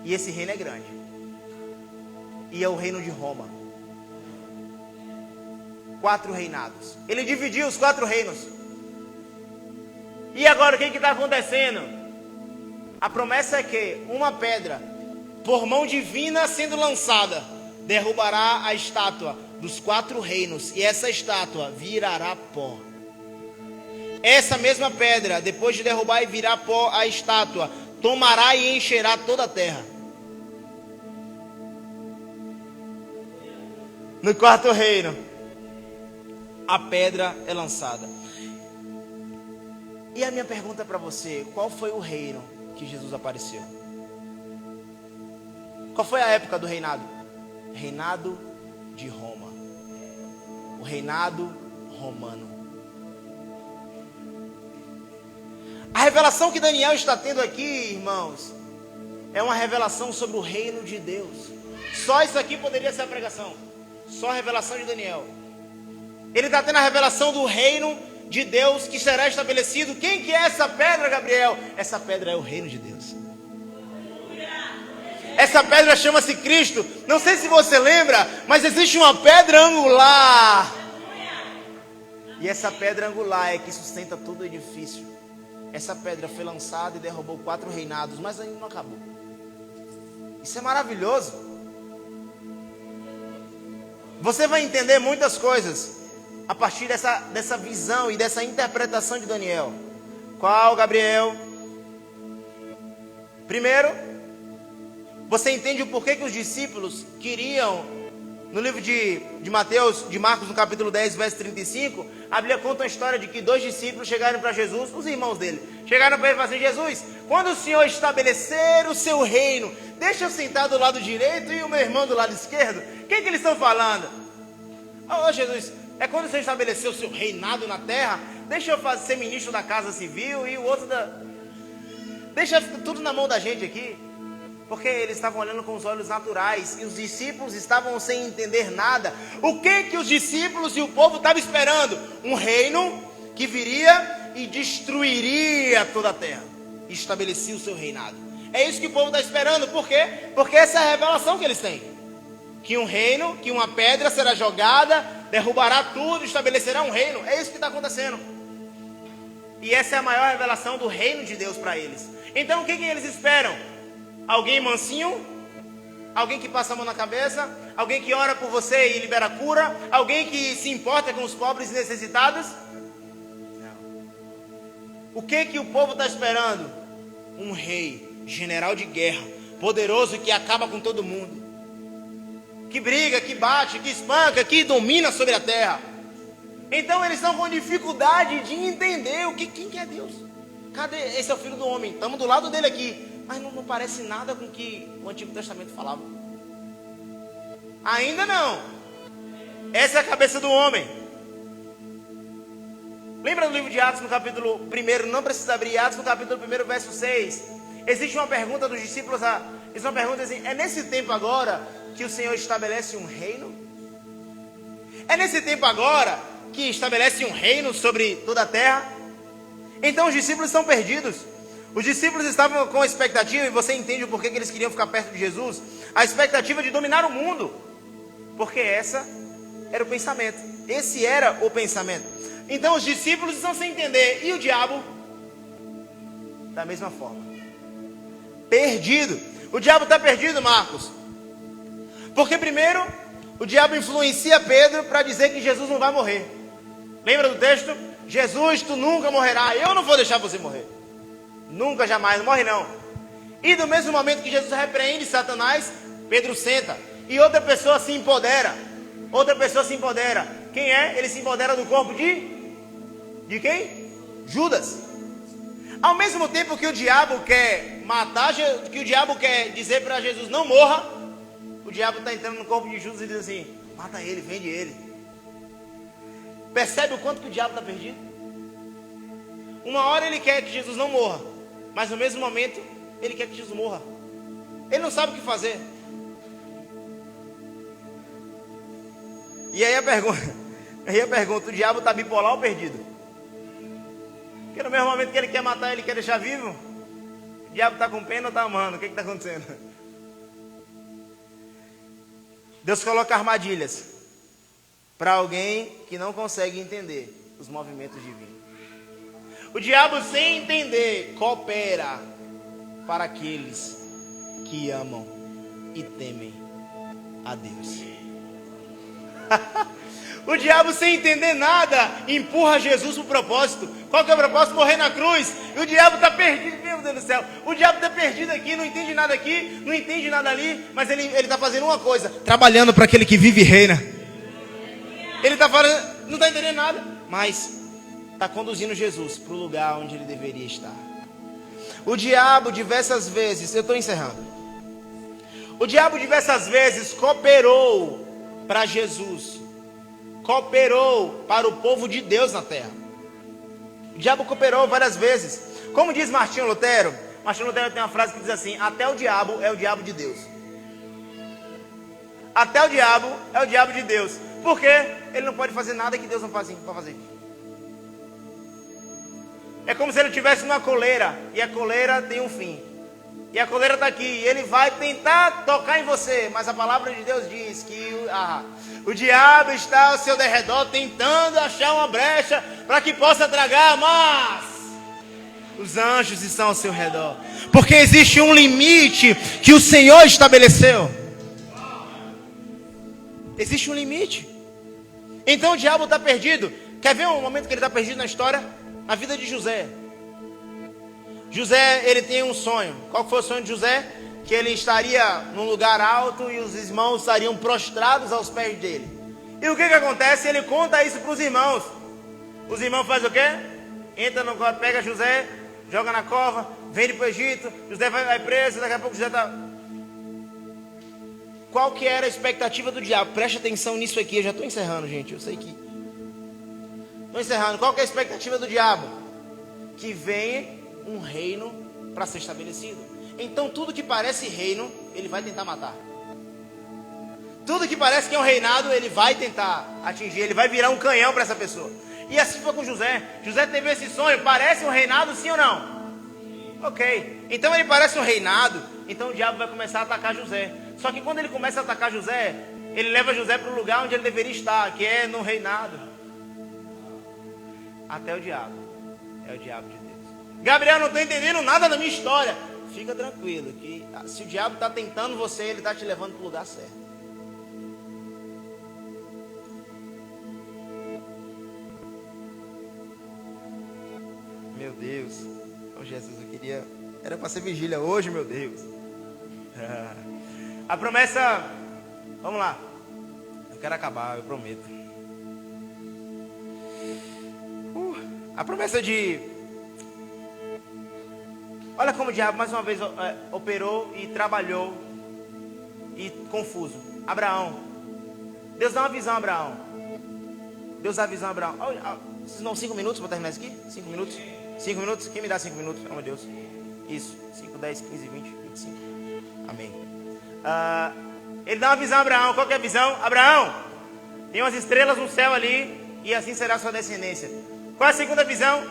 E esse reino é grande. E é o reino de Roma. 4 reinados. Ele dividiu os 4 reinos. E agora o que está acontecendo? A promessa é que uma pedra, por mão divina sendo lançada, derrubará a estátua dos 4 reinos. E essa estátua virará pó. Essa mesma pedra, depois de derrubar e virar pó a estátua, tomará e encherá toda a terra. No 4º reino, a pedra é lançada. E a minha pergunta para você: qual foi o reino que Jesus apareceu? Qual foi a época do reinado? Reinado de Roma. O reinado romano. A revelação que Daniel está tendo aqui, irmãos, é uma revelação sobre o reino de Deus. Só isso aqui poderia ser a pregação. Só a revelação de Daniel. Ele está tendo a revelação do reino de Deus que será estabelecido. Quem que é essa pedra, Gabriel? Essa pedra é o reino de Deus. Essa pedra chama-se Cristo. Não sei se você lembra, mas existe uma pedra angular. E essa pedra angular é que sustenta todo o edifício. Essa pedra foi lançada e derrubou 4 reinados, mas ainda não acabou. Isso é maravilhoso. Você vai entender muitas coisas a partir dessa visão e dessa interpretação de Daniel. Qual, Gabriel? Primeiro, você entende o porquê que os discípulos queriam, no livro de Marcos, no capítulo 10, verso 35, a Bíblia conta a história de que 2 discípulos chegaram para Jesus, os irmãos dele, chegaram para ele e falaram assim: Jesus, quando o Senhor estabelecer o seu reino, deixa eu sentar do lado direito e o meu irmão do lado esquerdo. O que eles estão falando? Oh, Jesus, é quando o Senhor estabeleceu o seu reinado na terra, deixa eu ser ministro da casa civil e o outro deixa tudo na mão da gente aqui. Porque eles estavam olhando com os olhos naturais e os discípulos estavam sem entender nada. O que os discípulos e o povo estavam esperando? Um reino que viria e destruiria toda a terra. E estabelecia o seu reinado. É isso que o povo está esperando. Por quê? Porque essa é a revelação que eles têm. Que um reino, que uma pedra será jogada, derrubará tudo, estabelecerá um reino. É isso que está acontecendo. E essa é a maior revelação do reino de Deus para eles. Então o que eles esperam? Alguém mansinho? Alguém que passa a mão na cabeça? Alguém que ora por você e libera cura? Alguém que se importa com os pobres e necessitados? Não. O que o povo está esperando? um rei, general de guerra, poderoso que acaba com todo mundo, que briga, que bate, que espanca, que domina sobre a terra. Então eles estão com dificuldade de entender quem que é Deus. Cadê? Esse é o Filho do Homem, estamos do lado dele aqui, mas não parece nada com o que o Antigo Testamento falava. Ainda não. Essa é a cabeça do homem. Lembra do livro de Atos, no capítulo 1, não precisa abrir, Atos no capítulo 1, verso 6. Existe uma pergunta dos discípulos, eles vão perguntar assim: é nesse tempo agora que o Senhor estabelece um reino? É nesse tempo agora que estabelece um reino sobre toda a terra? Então os discípulos estão perdidos. Os discípulos estavam com a expectativa, e você entende o porquê que eles queriam ficar perto de Jesus, a expectativa de dominar o mundo, porque essa era o pensamento, esse era o pensamento. Então os discípulos estão sem entender, e o diabo da mesma forma, perdido. O diabo está perdido, Marcos, porque primeiro o diabo influencia Pedro para dizer que Jesus não vai morrer. Lembra do texto? Jesus, tu nunca morrerá, eu não vou deixar você morrer. Nunca, jamais, não morre não. E do mesmo momento que Jesus repreende Satanás, Pedro senta, e outra pessoa se empodera. Outra pessoa se empodera. Quem é? Ele se empodera do corpo de quem? Judas. Ao mesmo tempo que o diabo quer matar, que o diabo quer dizer para Jesus não morra, o diabo está entrando no corpo de Judas e diz assim: mata ele, vende ele. Percebe o quanto que o diabo está perdido? Uma hora ele quer que Jesus não morra, mas no mesmo momento ele quer que Jesus morra. Ele não sabe o que fazer. E aí a pergunta, o diabo está bipolar ou perdido? Porque no mesmo momento que ele quer matar, ele quer deixar vivo. O diabo está com pena ou está amando? O que está acontecendo? Deus coloca armadilhas para alguém que não consegue entender os movimentos divinos. O diabo, sem entender, coopera para aqueles que amam e temem a Deus. O diabo, sem entender nada, empurra Jesus para o propósito. Qual que é o propósito? Morrer na cruz. E o diabo está perdido, meu Deus do céu. O diabo está perdido aqui, não entende nada aqui, não entende nada ali, mas ele está fazendo uma coisa: trabalhando para aquele que vive e reina. Ele está falando, não está entendendo nada, mas está conduzindo Jesus para o lugar onde ele deveria estar. O diabo diversas vezes, eu estou encerrando. O diabo diversas vezes cooperou para Jesus, cooperou para o povo de Deus na terra. O diabo cooperou várias vezes. Como diz Martinho Lutero tem uma frase que diz assim: até o diabo é o diabo de Deus. Até o diabo é o diabo de Deus. Por quê? Ele não pode fazer nada que Deus não pode fazer. É como se ele tivesse uma coleira, e a coleira tem um fim. E a coleira está aqui, e ele vai tentar tocar em você, mas a palavra de Deus diz que o diabo está ao seu derredor tentando achar uma brecha para que possa tragar, mas os anjos estão ao seu redor, porque existe um limite que o Senhor estabeleceu. Existe um limite. Então o diabo está perdido. Quer ver um momento que ele está perdido na história? Na vida de José. José, ele tem um sonho. Qual foi o sonho de José? Que ele estaria num lugar alto e os irmãos estariam prostrados aos pés dele. E o que acontece? Ele conta isso para os irmãos. Os irmãos fazem o quê? Entra no quarto, pega José, joga na cova, vende para o Egito. José vai preso, daqui a pouco José está... Qual que era a expectativa do diabo? Preste atenção nisso aqui, eu já estou encerrando, gente. Eu sei que... Estou encerrando. Qual que é a expectativa do diabo? Que venha um reino para ser estabelecido. Então tudo que parece reino, ele vai tentar matar. Tudo que parece que é um reinado, ele vai tentar atingir. Ele vai virar um canhão para essa pessoa. E assim foi com José. José teve esse sonho. Parece um reinado, sim ou não? Ok. Então ele parece um reinado. Então o diabo vai começar a atacar José. Só que quando ele começa a atacar José, ele leva José para o lugar onde ele deveria estar, que é no reinado. Até o diabo. É o diabo de Deus. Gabriel, não estou entendendo nada da minha história. Fica tranquilo, que se o diabo está tentando você, ele está te levando para o lugar certo. Meu Deus. Oh, Jesus, eu queria Era para ser vigília hoje, meu Deus. A promessa, vamos lá. Eu quero acabar, eu prometo. A promessa de... Olha como o diabo mais uma vez operou e trabalhou e confuso. Abraão. Deus dá uma visão a Abraão. Deus dá a visão a Abraão. Vocês dão 5 minutos para terminar isso aqui? 5 minutos? 5 minutos? Quem me dá 5 minutos? Pelo amor de Deus. Isso. 5, 10, 15, 20, 25. Amém. Ele dá uma visão a Abraão. Qual que é a visão? Abraão, tem umas estrelas no céu ali e assim será a sua descendência. Qual é a segunda visão?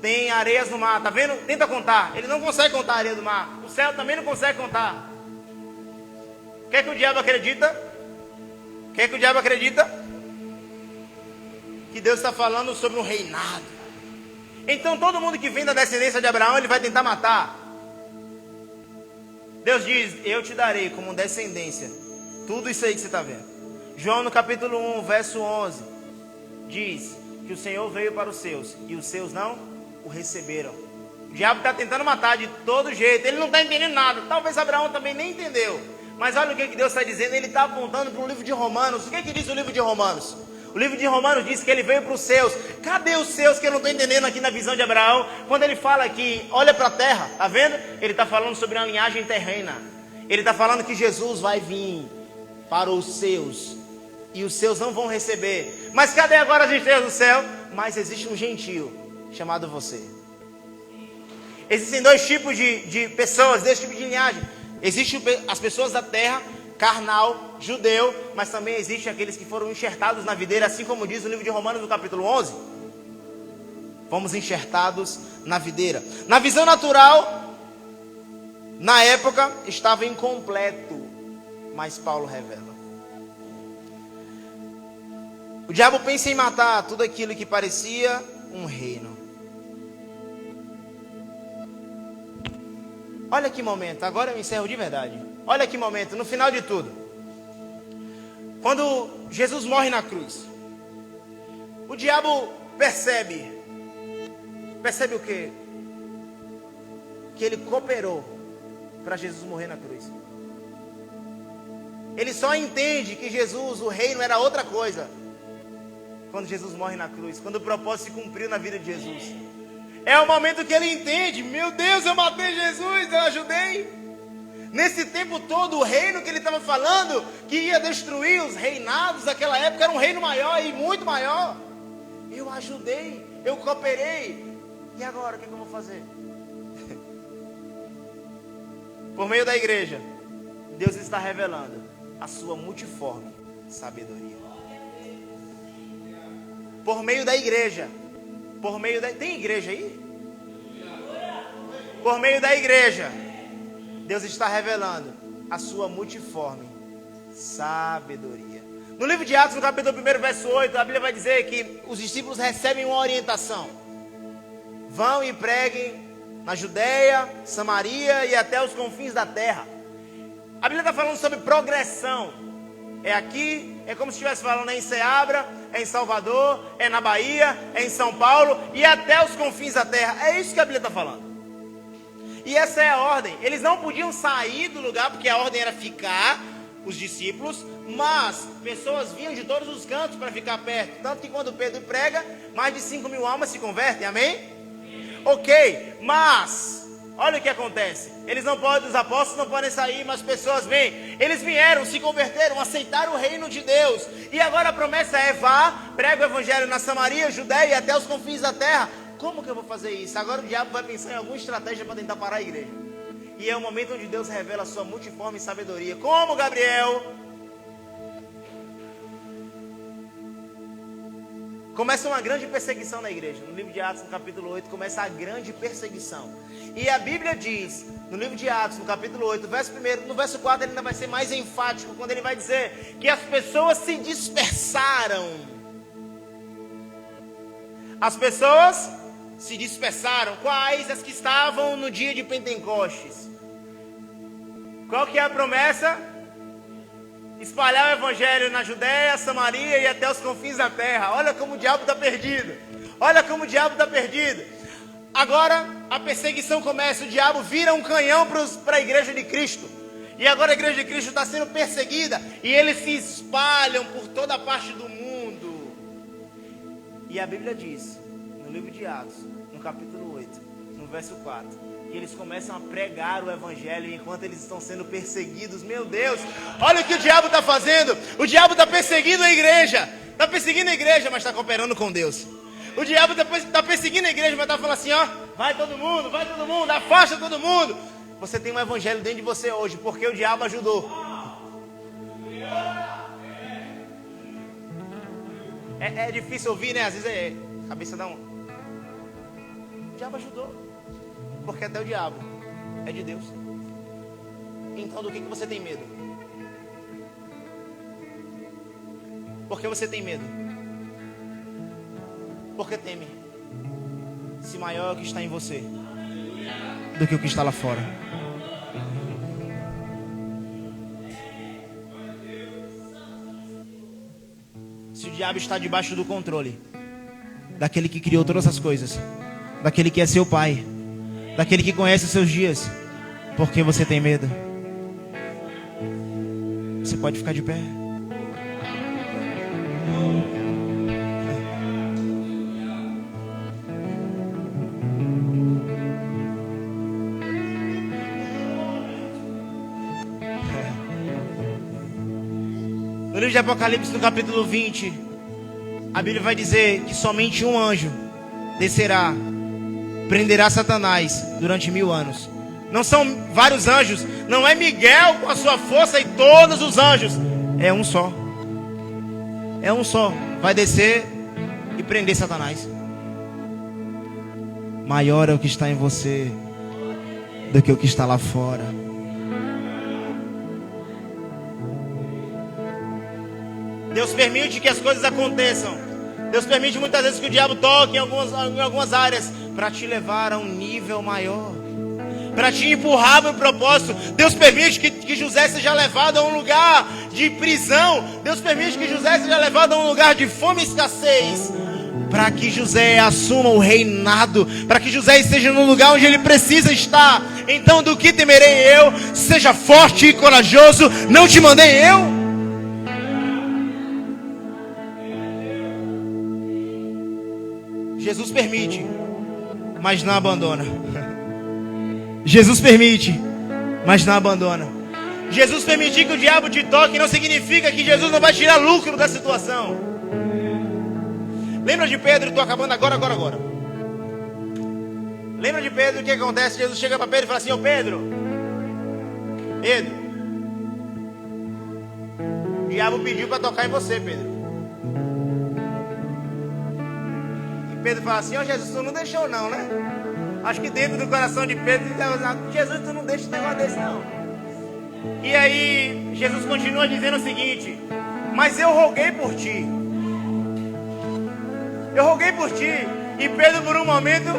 Tem areias no mar. Tá vendo? Tenta contar. Ele não consegue contar a areia do mar. O céu também não consegue contar. O que é que o diabo acredita? O que é que o diabo acredita? Que Deus está falando sobre um reinado. Então todo mundo que vem da descendência de Abraão, ele vai tentar matar. Deus diz, eu te darei como descendência tudo isso aí que você está vendo. João no capítulo 1, verso 11, diz que o Senhor veio para os seus e os seus não o receberam. O diabo está tentando matar de todo jeito. Ele não está entendendo nada. Talvez Abraão também nem entendeu. Mas olha o que Deus está dizendo. Ele está apontando para o livro de Romanos. O que diz o livro de Romanos? O livro de Romanos diz que ele veio para os seus. Cadê os seus que eu não estou entendendo aqui na visão de Abraão? Quando ele fala aqui, olha para a terra, tá vendo? Ele está falando sobre uma linhagem terrena. Ele está falando que Jesus vai vir para os seus e os seus não vão receber. Mas cadê agora as estrelas do céu? Mas existe um gentio chamado você. Existem dois tipos de pessoas, dois tipos de linhagem. Existem as pessoas da terra, carnal, judeu, mas também existem aqueles que foram enxertados na videira, assim como diz o livro de Romanos no capítulo 11. Fomos enxertados na videira. Na visão natural, na época, estava incompleto, mas Paulo revela. O diabo pensa em matar tudo aquilo que parecia um reino. Olha que momento, agora eu encerro de verdade. Olha que momento, no final de tudo. Quando Jesus morre na cruz, o diabo percebe o quê? Que ele cooperou para Jesus morrer na cruz. Ele só entende que Jesus, o reino, era outra coisa quando Jesus morre na cruz, quando o propósito se cumpriu na vida de Jesus. É o momento que ele entende, meu Deus, eu matei Jesus, eu ajudei. Nesse tempo todo, o reino que ele estava falando, que ia destruir os reinados daquela época, era um reino maior e muito maior. Eu ajudei, eu cooperei. E agora, o que eu vou fazer? Por meio da igreja, Deus está revelando a sua multiforme sabedoria. Por meio da igreja, tem igreja aí? Por meio da igreja, Deus está revelando a sua multiforme sabedoria. No livro de Atos, no capítulo 1, verso 8, a Bíblia vai dizer que os discípulos recebem uma orientação. Vão e preguem na Judeia, Samaria e até os confins da terra. A Bíblia está falando sobre progressão. É aqui, é como se estivesse falando em Ceabra, é em Salvador, é na Bahia, é em São Paulo e até os confins da terra. É isso que a Bíblia está falando. E essa é a ordem. Eles não podiam sair do lugar porque a ordem era ficar, os discípulos, mas pessoas vinham de todos os cantos para ficar perto. Tanto que quando Pedro prega, mais de 5.000 almas se convertem, amém? Ok, mas olha o que acontece. Eles não podem, os apóstolos não podem sair, mas pessoas vêm. Eles vieram, se converteram, aceitaram o reino de Deus. E agora a promessa é: vá, prega o evangelho na Samaria, Judeia e até os confins da terra. Como que eu vou fazer isso? Agora o diabo vai pensar em alguma estratégia para tentar parar a igreja. E é o momento onde Deus revela a sua multiforme sabedoria. Como, Gabriel? Começa uma grande perseguição na igreja. No livro de Atos, no capítulo 8, começa a grande perseguição. E a Bíblia diz, no livro de Atos, no capítulo 8, verso 1, no verso 4 ele ainda vai ser mais enfático, quando ele vai dizer que as pessoas se dispersaram. As pessoas se dispersaram. Quais? As que estavam no dia de Pentecostes. Qual que é a promessa? Espalhar o evangelho na Judeia, Samaria e até os confins da terra. Olha como o diabo está perdido. Olha como o diabo está perdido. Agora, a perseguição começa, o diabo vira um canhão para a igreja de Cristo. E agora a igreja de Cristo está sendo perseguida. E eles se espalham por toda a parte do mundo. E a Bíblia diz, no livro de Atos, no capítulo 8, no verso 4, que eles começam a pregar o evangelho enquanto eles estão sendo perseguidos. Meu Deus, olha o que o diabo está fazendo. O diabo está perseguindo a igreja. Está perseguindo a igreja, mas está cooperando com Deus. O diabo está perseguindo a igreja, mas está falando assim, ó, vai todo mundo, afasta todo mundo. Você tem um evangelho dentro de você hoje, porque o diabo ajudou. É difícil ouvir, né? Às vezes a cabeça dá um... O diabo ajudou. Porque até o diabo é de Deus. Então do que você tem medo? Por que você tem medo? Porque teme. Se maior é o que está em você do que o que está lá fora. Se o diabo está debaixo do controle daquele que criou todas as coisas, daquele que é seu pai, daquele que conhece os seus dias, por que você tem medo? Você pode ficar de pé. No livro de Apocalipse, no capítulo 20, a Bíblia vai dizer que somente um anjo descerá, prenderá Satanás durante 1000 anos. Não são vários anjos, não é Miguel com a sua força e todos os anjos. É um só. É um só. Vai descer e prender Satanás. Maior é o que está em você do que o que está lá fora. Deus permite que as coisas aconteçam. Deus permite muitas vezes que o diabo toque em algumas áreas para te levar a um nível maior, para te empurrar para o propósito. Deus permite que José seja levado a um lugar de prisão. Deus permite que José seja levado a um lugar de fome e escassez, para que José assuma o reinado, para que José esteja no lugar onde ele precisa estar. Então do que temerei eu? Seja forte e corajoso. Não te mandei eu? Jesus permite, mas não abandona. Jesus permite, mas não abandona. Jesus permitir que o diabo te toque não significa que Jesus não vai tirar lucro da situação. Lembra de Pedro? Estou acabando agora. Lembra de Pedro? O que acontece? Jesus chega para Pedro e fala assim: ô Pedro, o diabo pediu para tocar em você, Pedro. Pedro fala assim: ó Jesus, tu não deixou não, né? Acho que dentro do coração de Pedro, Jesus, tu não deixa esse negócio desse não. E aí Jesus continua dizendo o seguinte: mas eu roguei por ti. Eu roguei por ti. E Pedro por um momento,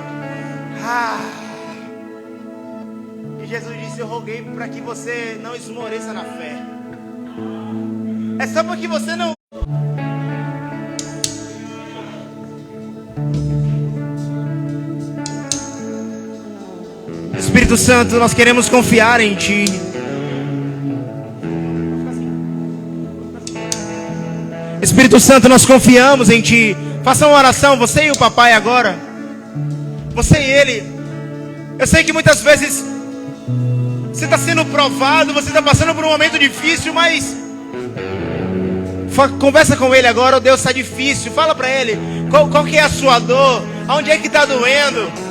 e Jesus disse: eu roguei para que você não esmoreça na fé. É só para que você não... Espírito Santo, nós queremos confiar em Ti. Espírito Santo, nós confiamos em Ti. Faça uma oração, você e o papai agora. Você e ele. Eu sei que muitas vezes você está sendo provado, você está passando por um momento difícil, mas conversa com ele agora. Oh Deus, está difícil. Fala para ele qual que é a sua dor, aonde é que está doendo.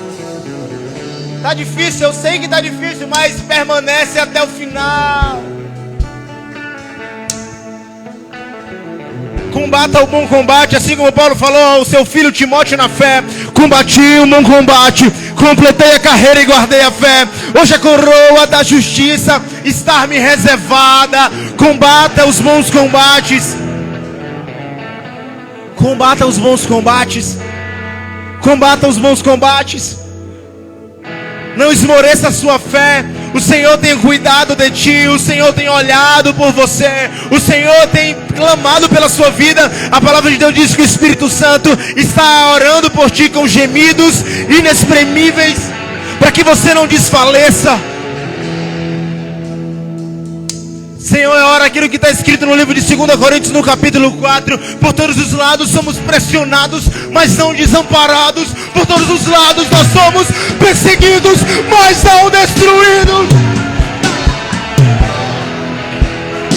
Está difícil, eu sei que está difícil, mas permanece até o final. Combata o bom combate, assim como Paulo falou ao seu filho Timóteo na fé. Combati o bom combate, completei a carreira e guardei a fé. Hoje a coroa da justiça está me reservada. Combata os bons combates. Combata os bons combates. Combata os bons combates. Não esmoreça a sua fé. O Senhor tem cuidado de ti. O Senhor tem olhado por você. O Senhor tem clamado pela sua vida. A palavra de Deus diz que o Espírito Santo está orando por ti com gemidos inexprimíveis. para que você não desfaleça. Senhor, é hora aquilo que está escrito no livro de 2 Coríntios, no capítulo 4. Por todos os lados somos pressionados, mas não desamparados. Por todos os lados nós somos perseguidos, mas não destruídos.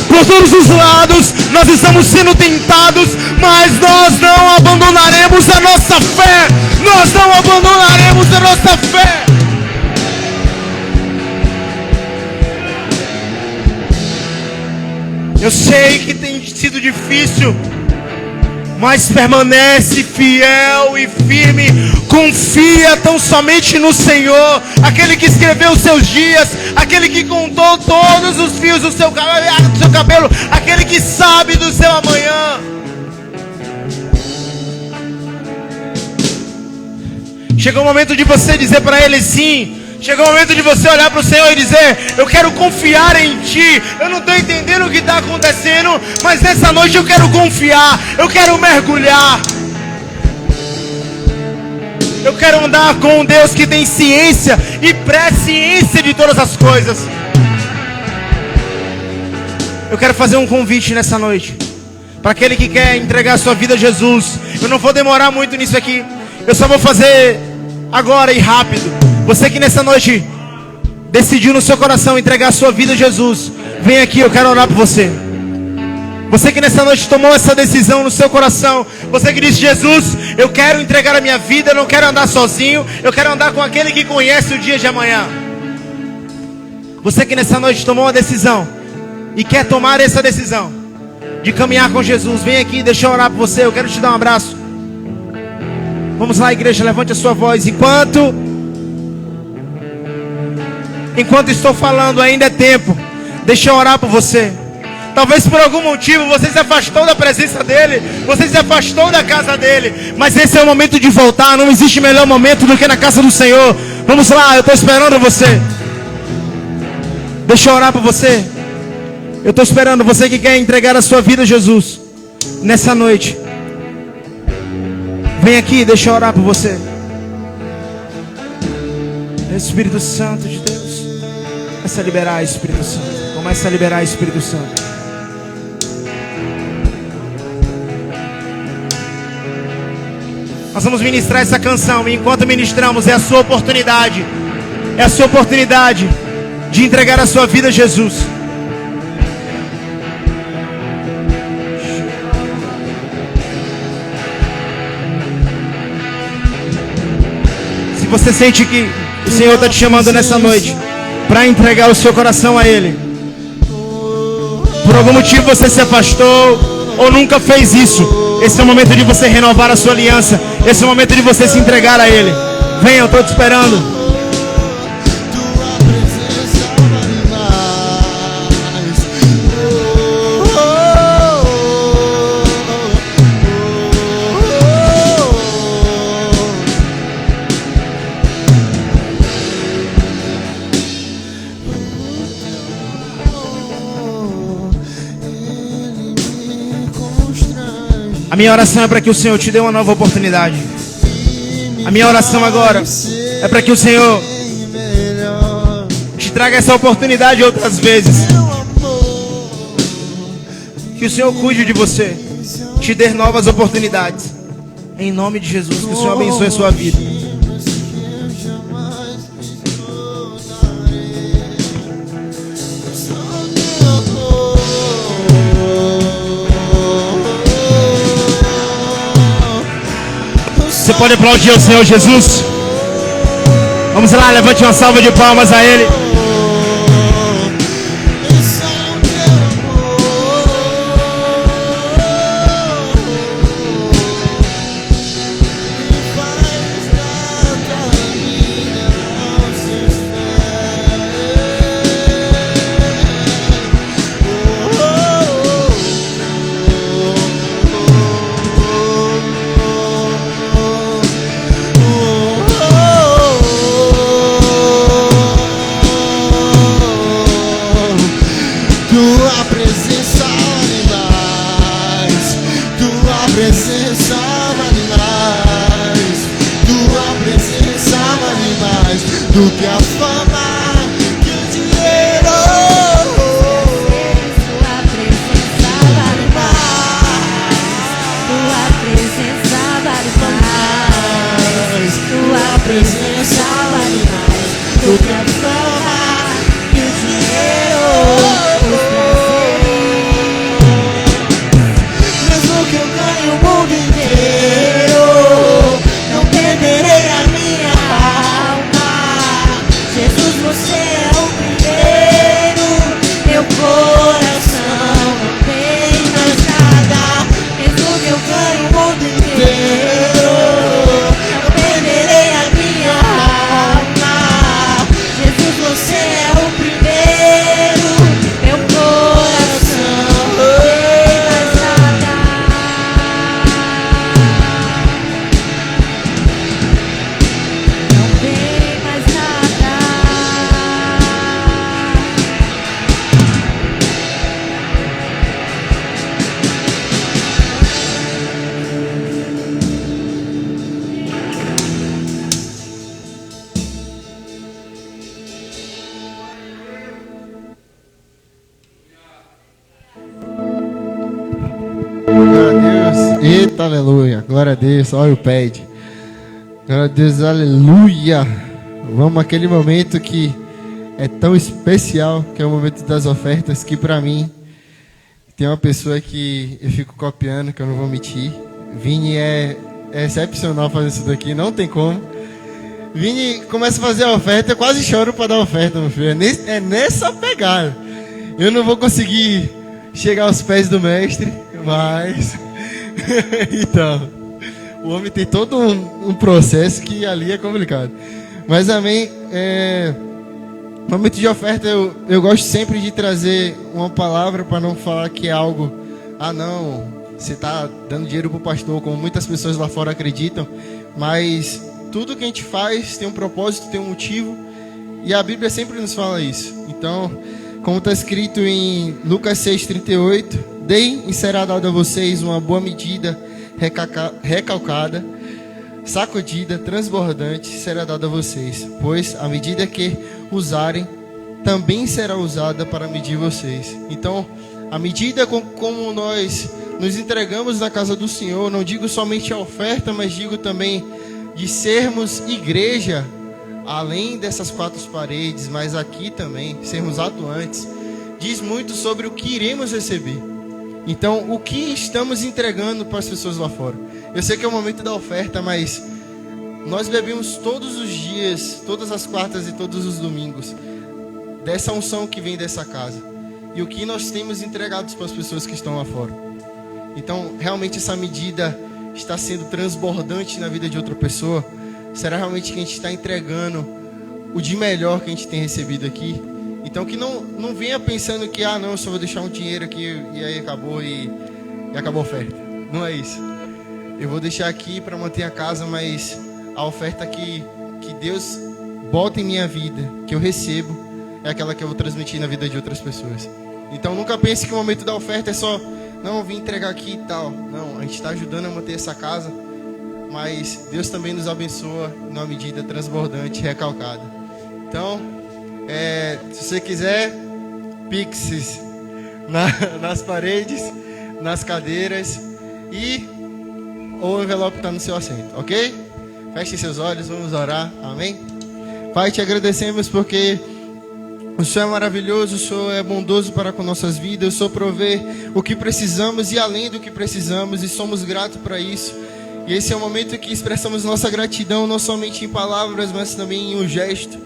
Por todos os lados nós estamos sendo tentados, mas nós não abandonaremos a nossa fé. Nós não abandonaremos a nossa fé. Eu sei que tem sido difícil, mas permanece fiel e firme. Confia tão somente no Senhor, aquele que escreveu os seus dias, aquele que contou todos os fios do seu cabelo, aquele que sabe do seu amanhã. Chegou o momento de você dizer para Ele sim. Chegou o momento de você olhar para o Senhor e dizer: eu quero confiar em Ti. Eu não estou entendendo o que está acontecendo, mas nessa noite eu quero confiar. Eu quero mergulhar. Eu quero andar com um Deus que tem ciência e presciência de todas as coisas. Eu quero fazer um convite nessa noite para aquele que quer entregar a sua vida a Jesus. Eu não vou demorar muito nisso aqui. Eu só vou fazer agora e rápido. Você que nessa noite decidiu no seu coração entregar a sua vida a Jesus, vem aqui, eu quero orar por você. Você que nessa noite tomou essa decisão no seu coração, você que disse: Jesus, eu quero entregar a minha vida, eu não quero andar sozinho, eu quero andar com aquele que conhece o dia de amanhã. Você que nessa noite tomou uma decisão e quer tomar essa decisão de caminhar com Jesus, vem aqui, deixa eu orar por você, eu quero te dar um abraço. Vamos lá, igreja, levante a sua voz. Enquanto estou falando, ainda é tempo. Deixa eu orar por você. Talvez por algum motivo você se afastou da presença dEle, você se afastou da casa dEle, mas esse é o momento de voltar. Não existe melhor momento do que na casa do Senhor. Vamos lá, eu estou esperando você. Deixa eu orar por você. Eu estou esperando você que quer entregar a sua vida a Jesus nessa noite. Vem aqui, deixa eu orar por você. Espírito Santo de Deus, começa a liberar, Espírito Santo. Começa a liberar, Espírito Santo. Nós vamos ministrar essa canção, e enquanto ministramos, é a sua oportunidade. É a sua oportunidade de entregar a sua vida a Jesus. Se você sente que o Senhor está te chamando nessa noite para entregar o seu coração a Ele, por algum motivo você se afastou ou nunca fez isso, esse é o momento de você renovar a sua aliança. Esse é o momento de você se entregar a Ele. Venha, eu estou te esperando. A minha oração é para que o Senhor te dê uma nova oportunidade. A minha oração agora é para que o Senhor te traga essa oportunidade outras vezes. Que o Senhor cuide de você, te dê novas oportunidades. Em nome de Jesus, que o Senhor abençoe a sua vida. Você pode aplaudir ao Senhor Jesus? Vamos lá, levante uma salva de palmas a Ele.
do que a fama, que o dinheiro.
Sua presença vale mais. Tua presença vale mais. Tua presença vale mais do que a fama, que o dinheiro, os prazeres.
Mesmo que eu ganhe o mundo inteiro,
Não perderei a minha alma. Jesus, você é o primeiro. Meu coração não tem mais nada. Mesmo que eu ganhe o mundo inteiro, não perderei a minha alma. Jesus, você é o primeiro. Meu coração não tem mais nada. Não tem mais nada.
glória a Deus. Eita, aleluia. Glória a Deus. Olha o pad. Glória a Deus, aleluia. Vamos àquele momento que é tão especial, que é o momento das ofertas, que pra mim tem uma pessoa que eu fico copiando, que eu não vou mentir. Vini é excepcional fazer isso daqui, não tem como. Vini começa a fazer a oferta, eu quase choro pra dar oferta, meu filho. É nessa pegada. Eu não vou conseguir chegar aos pés do mestre, mas... então, o homem tem todo um processo que ali é complicado. Mas amém, no momento de oferta eu gosto sempre de trazer uma palavra para não falar que é algo, não, você está dando dinheiro para o pastor, como muitas pessoas lá fora acreditam, mas tudo que a gente faz tem um propósito, tem um motivo, e a Bíblia sempre nos fala isso. Então, como está escrito em Lucas 6,38, deem e será dado a vocês uma boa medida, recalcada, sacudida, transbordante, será dada a vocês, pois a medida que usarem também será usada para medir vocês. Então, a medida como nós nos entregamos na casa do Senhor, não digo somente a oferta, mas digo também de sermos igreja, além dessas quatro paredes, mas aqui também, sermos atuantes, diz muito sobre o que iremos receber. Então, o que estamos entregando para as pessoas lá fora? Eu sei que é o momento da oferta, mas nós bebemos todos os dias, todas as quartas e todos os domingos, dessa unção que vem dessa casa. E o que nós temos entregado para as pessoas que estão lá fora. Então, realmente essa medida está sendo transbordante na vida de outra pessoa? Será realmente que a gente está entregando o de melhor que a gente tem recebido aqui? Então que não venha pensando que, não, eu só vou deixar um dinheiro aqui e aí acabou e acabou a oferta. Não é isso. Eu vou deixar aqui para manter a casa, mas a oferta que Deus bota em minha vida, que eu recebo, é aquela que eu vou transmitir na vida de outras pessoas. Então nunca pense que o momento da oferta é só, não, eu vim entregar aqui e tal. Não, a gente está ajudando a manter essa casa, mas Deus também nos abençoa numa medida transbordante, recalcada. Então, se você quiser, pixes nas paredes, nas cadeiras e o envelope está no seu assento, ok? Feche seus olhos, vamos orar, amém? Pai, te agradecemos porque o Senhor é maravilhoso, o Senhor é bondoso para com nossas vidas, o Senhor provê o que precisamos e além do que precisamos, e somos gratos para isso. E esse é o momento que expressamos nossa gratidão, não somente em palavras, mas também em um gesto,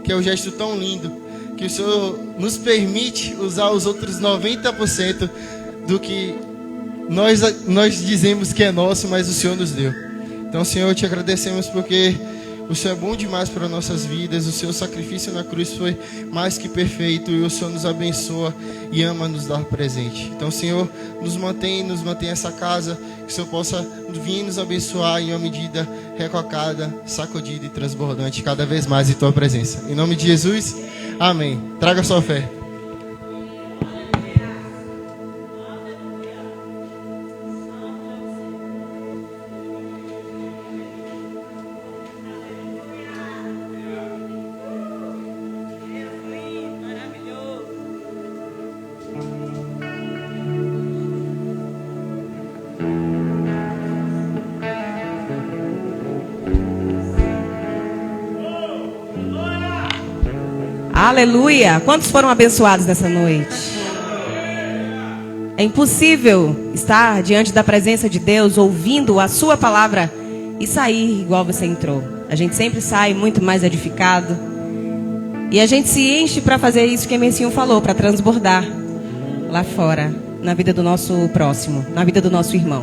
que é um gesto tão lindo, que o Senhor nos permite usar os outros 90% do que nós dizemos que é nosso, mas o Senhor nos deu. Então, Senhor, te agradecemos porque o Senhor é bom demais para nossas vidas, o seu sacrifício na cruz foi mais que perfeito, e o Senhor nos abençoa e ama nos dar presente. Então, Senhor, nos mantém essa casa, que o Senhor possa vir nos abençoar em uma medida recalcada, sacudida e transbordante cada vez mais em tua presença. Em nome de Jesus, amém. Traga sua fé.
Aleluia! Quantos foram abençoados nessa noite? É impossível estar diante da presença de Deus, ouvindo a sua palavra e sair igual você entrou. A gente sempre sai muito mais edificado. E a gente se enche para fazer isso que a Mercinho falou, para transbordar lá fora, na vida do nosso próximo, na vida do nosso irmão.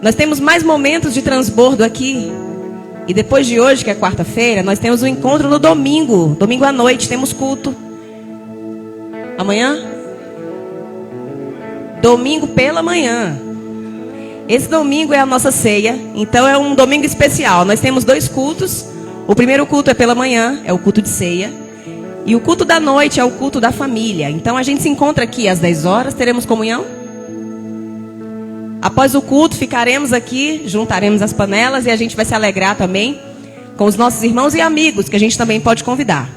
Nós temos mais momentos de transbordo aqui. E depois de hoje, que é quarta-feira, nós temos um encontro no domingo. Domingo à noite temos culto. Amanhã? Domingo pela manhã. Esse domingo é a nossa ceia. Então é um domingo especial. Nós temos 2 cultos. O primeiro culto é pela manhã, é o culto de ceia. E o culto da noite é o culto da família. Então a gente se encontra aqui às 10 horas, teremos comunhão. Após o culto, ficaremos aqui, juntaremos as panelas e a gente vai se alegrar também com os nossos irmãos e amigos, que a gente também pode convidar.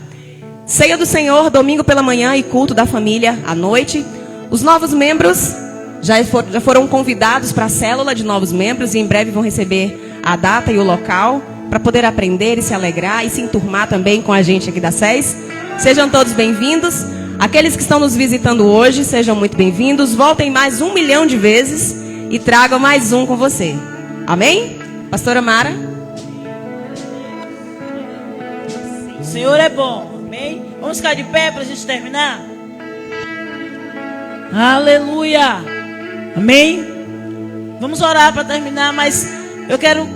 Ceia do Senhor, domingo pela manhã e culto da família à noite. Os novos membros já foram convidados para a célula de novos membros e em breve vão receber a data e o local para poder aprender e se alegrar e se enturmar também com a gente aqui da SES. Sejam todos bem-vindos. Aqueles que estão nos visitando hoje, sejam muito bem-vindos. Voltem mais 1 milhão de vezes. E tragam mais um com você. Amém? Pastora Mara?
O Senhor é bom. Amém? Vamos ficar de pé para a gente terminar? Aleluia. Amém? Vamos orar para terminar, mas eu quero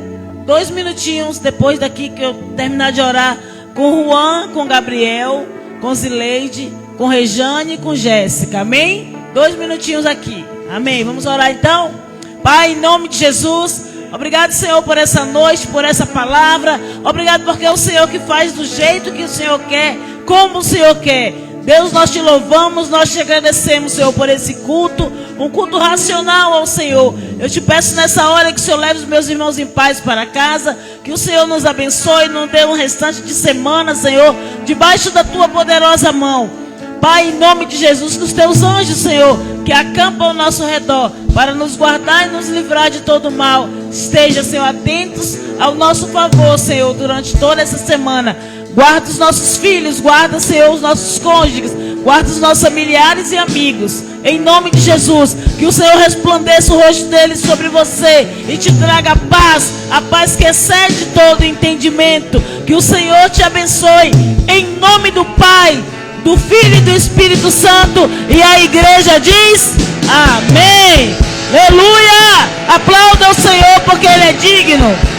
2 minutinhos depois daqui que eu terminar de orar com Juan, com Gabriel, com Zileide, com Rejane e com Jéssica. Amém? 2 minutinhos aqui. Amém? Vamos orar então? Pai, em nome de Jesus, obrigado, Senhor, por essa noite, por essa palavra. Obrigado porque é o Senhor que faz do jeito que o Senhor quer, como o Senhor quer. Deus, nós te louvamos, nós te agradecemos, Senhor, por esse culto, um culto racional ao Senhor. Eu te peço nessa hora que o Senhor leve os meus irmãos em paz para casa, que o Senhor nos abençoe, nos dê um restante de semana, Senhor, debaixo da tua poderosa mão. Pai, em nome de Jesus, que os teus anjos, Senhor, que acampam ao nosso redor, para nos guardar e nos livrar de todo mal, estejam, Senhor, atentos ao nosso favor, Senhor, durante toda essa semana. Guarda os nossos filhos, guarda, Senhor, os nossos cônjuges, guarda os nossos familiares e amigos. Em nome de Jesus, que o Senhor resplandeça o rosto dele sobre você e te traga paz, a paz que excede todo entendimento. Que o Senhor te abençoe, em nome do Pai, do Filho e do Espírito Santo. E a igreja diz amém. Aleluia. Aplauda o Senhor porque Ele é digno.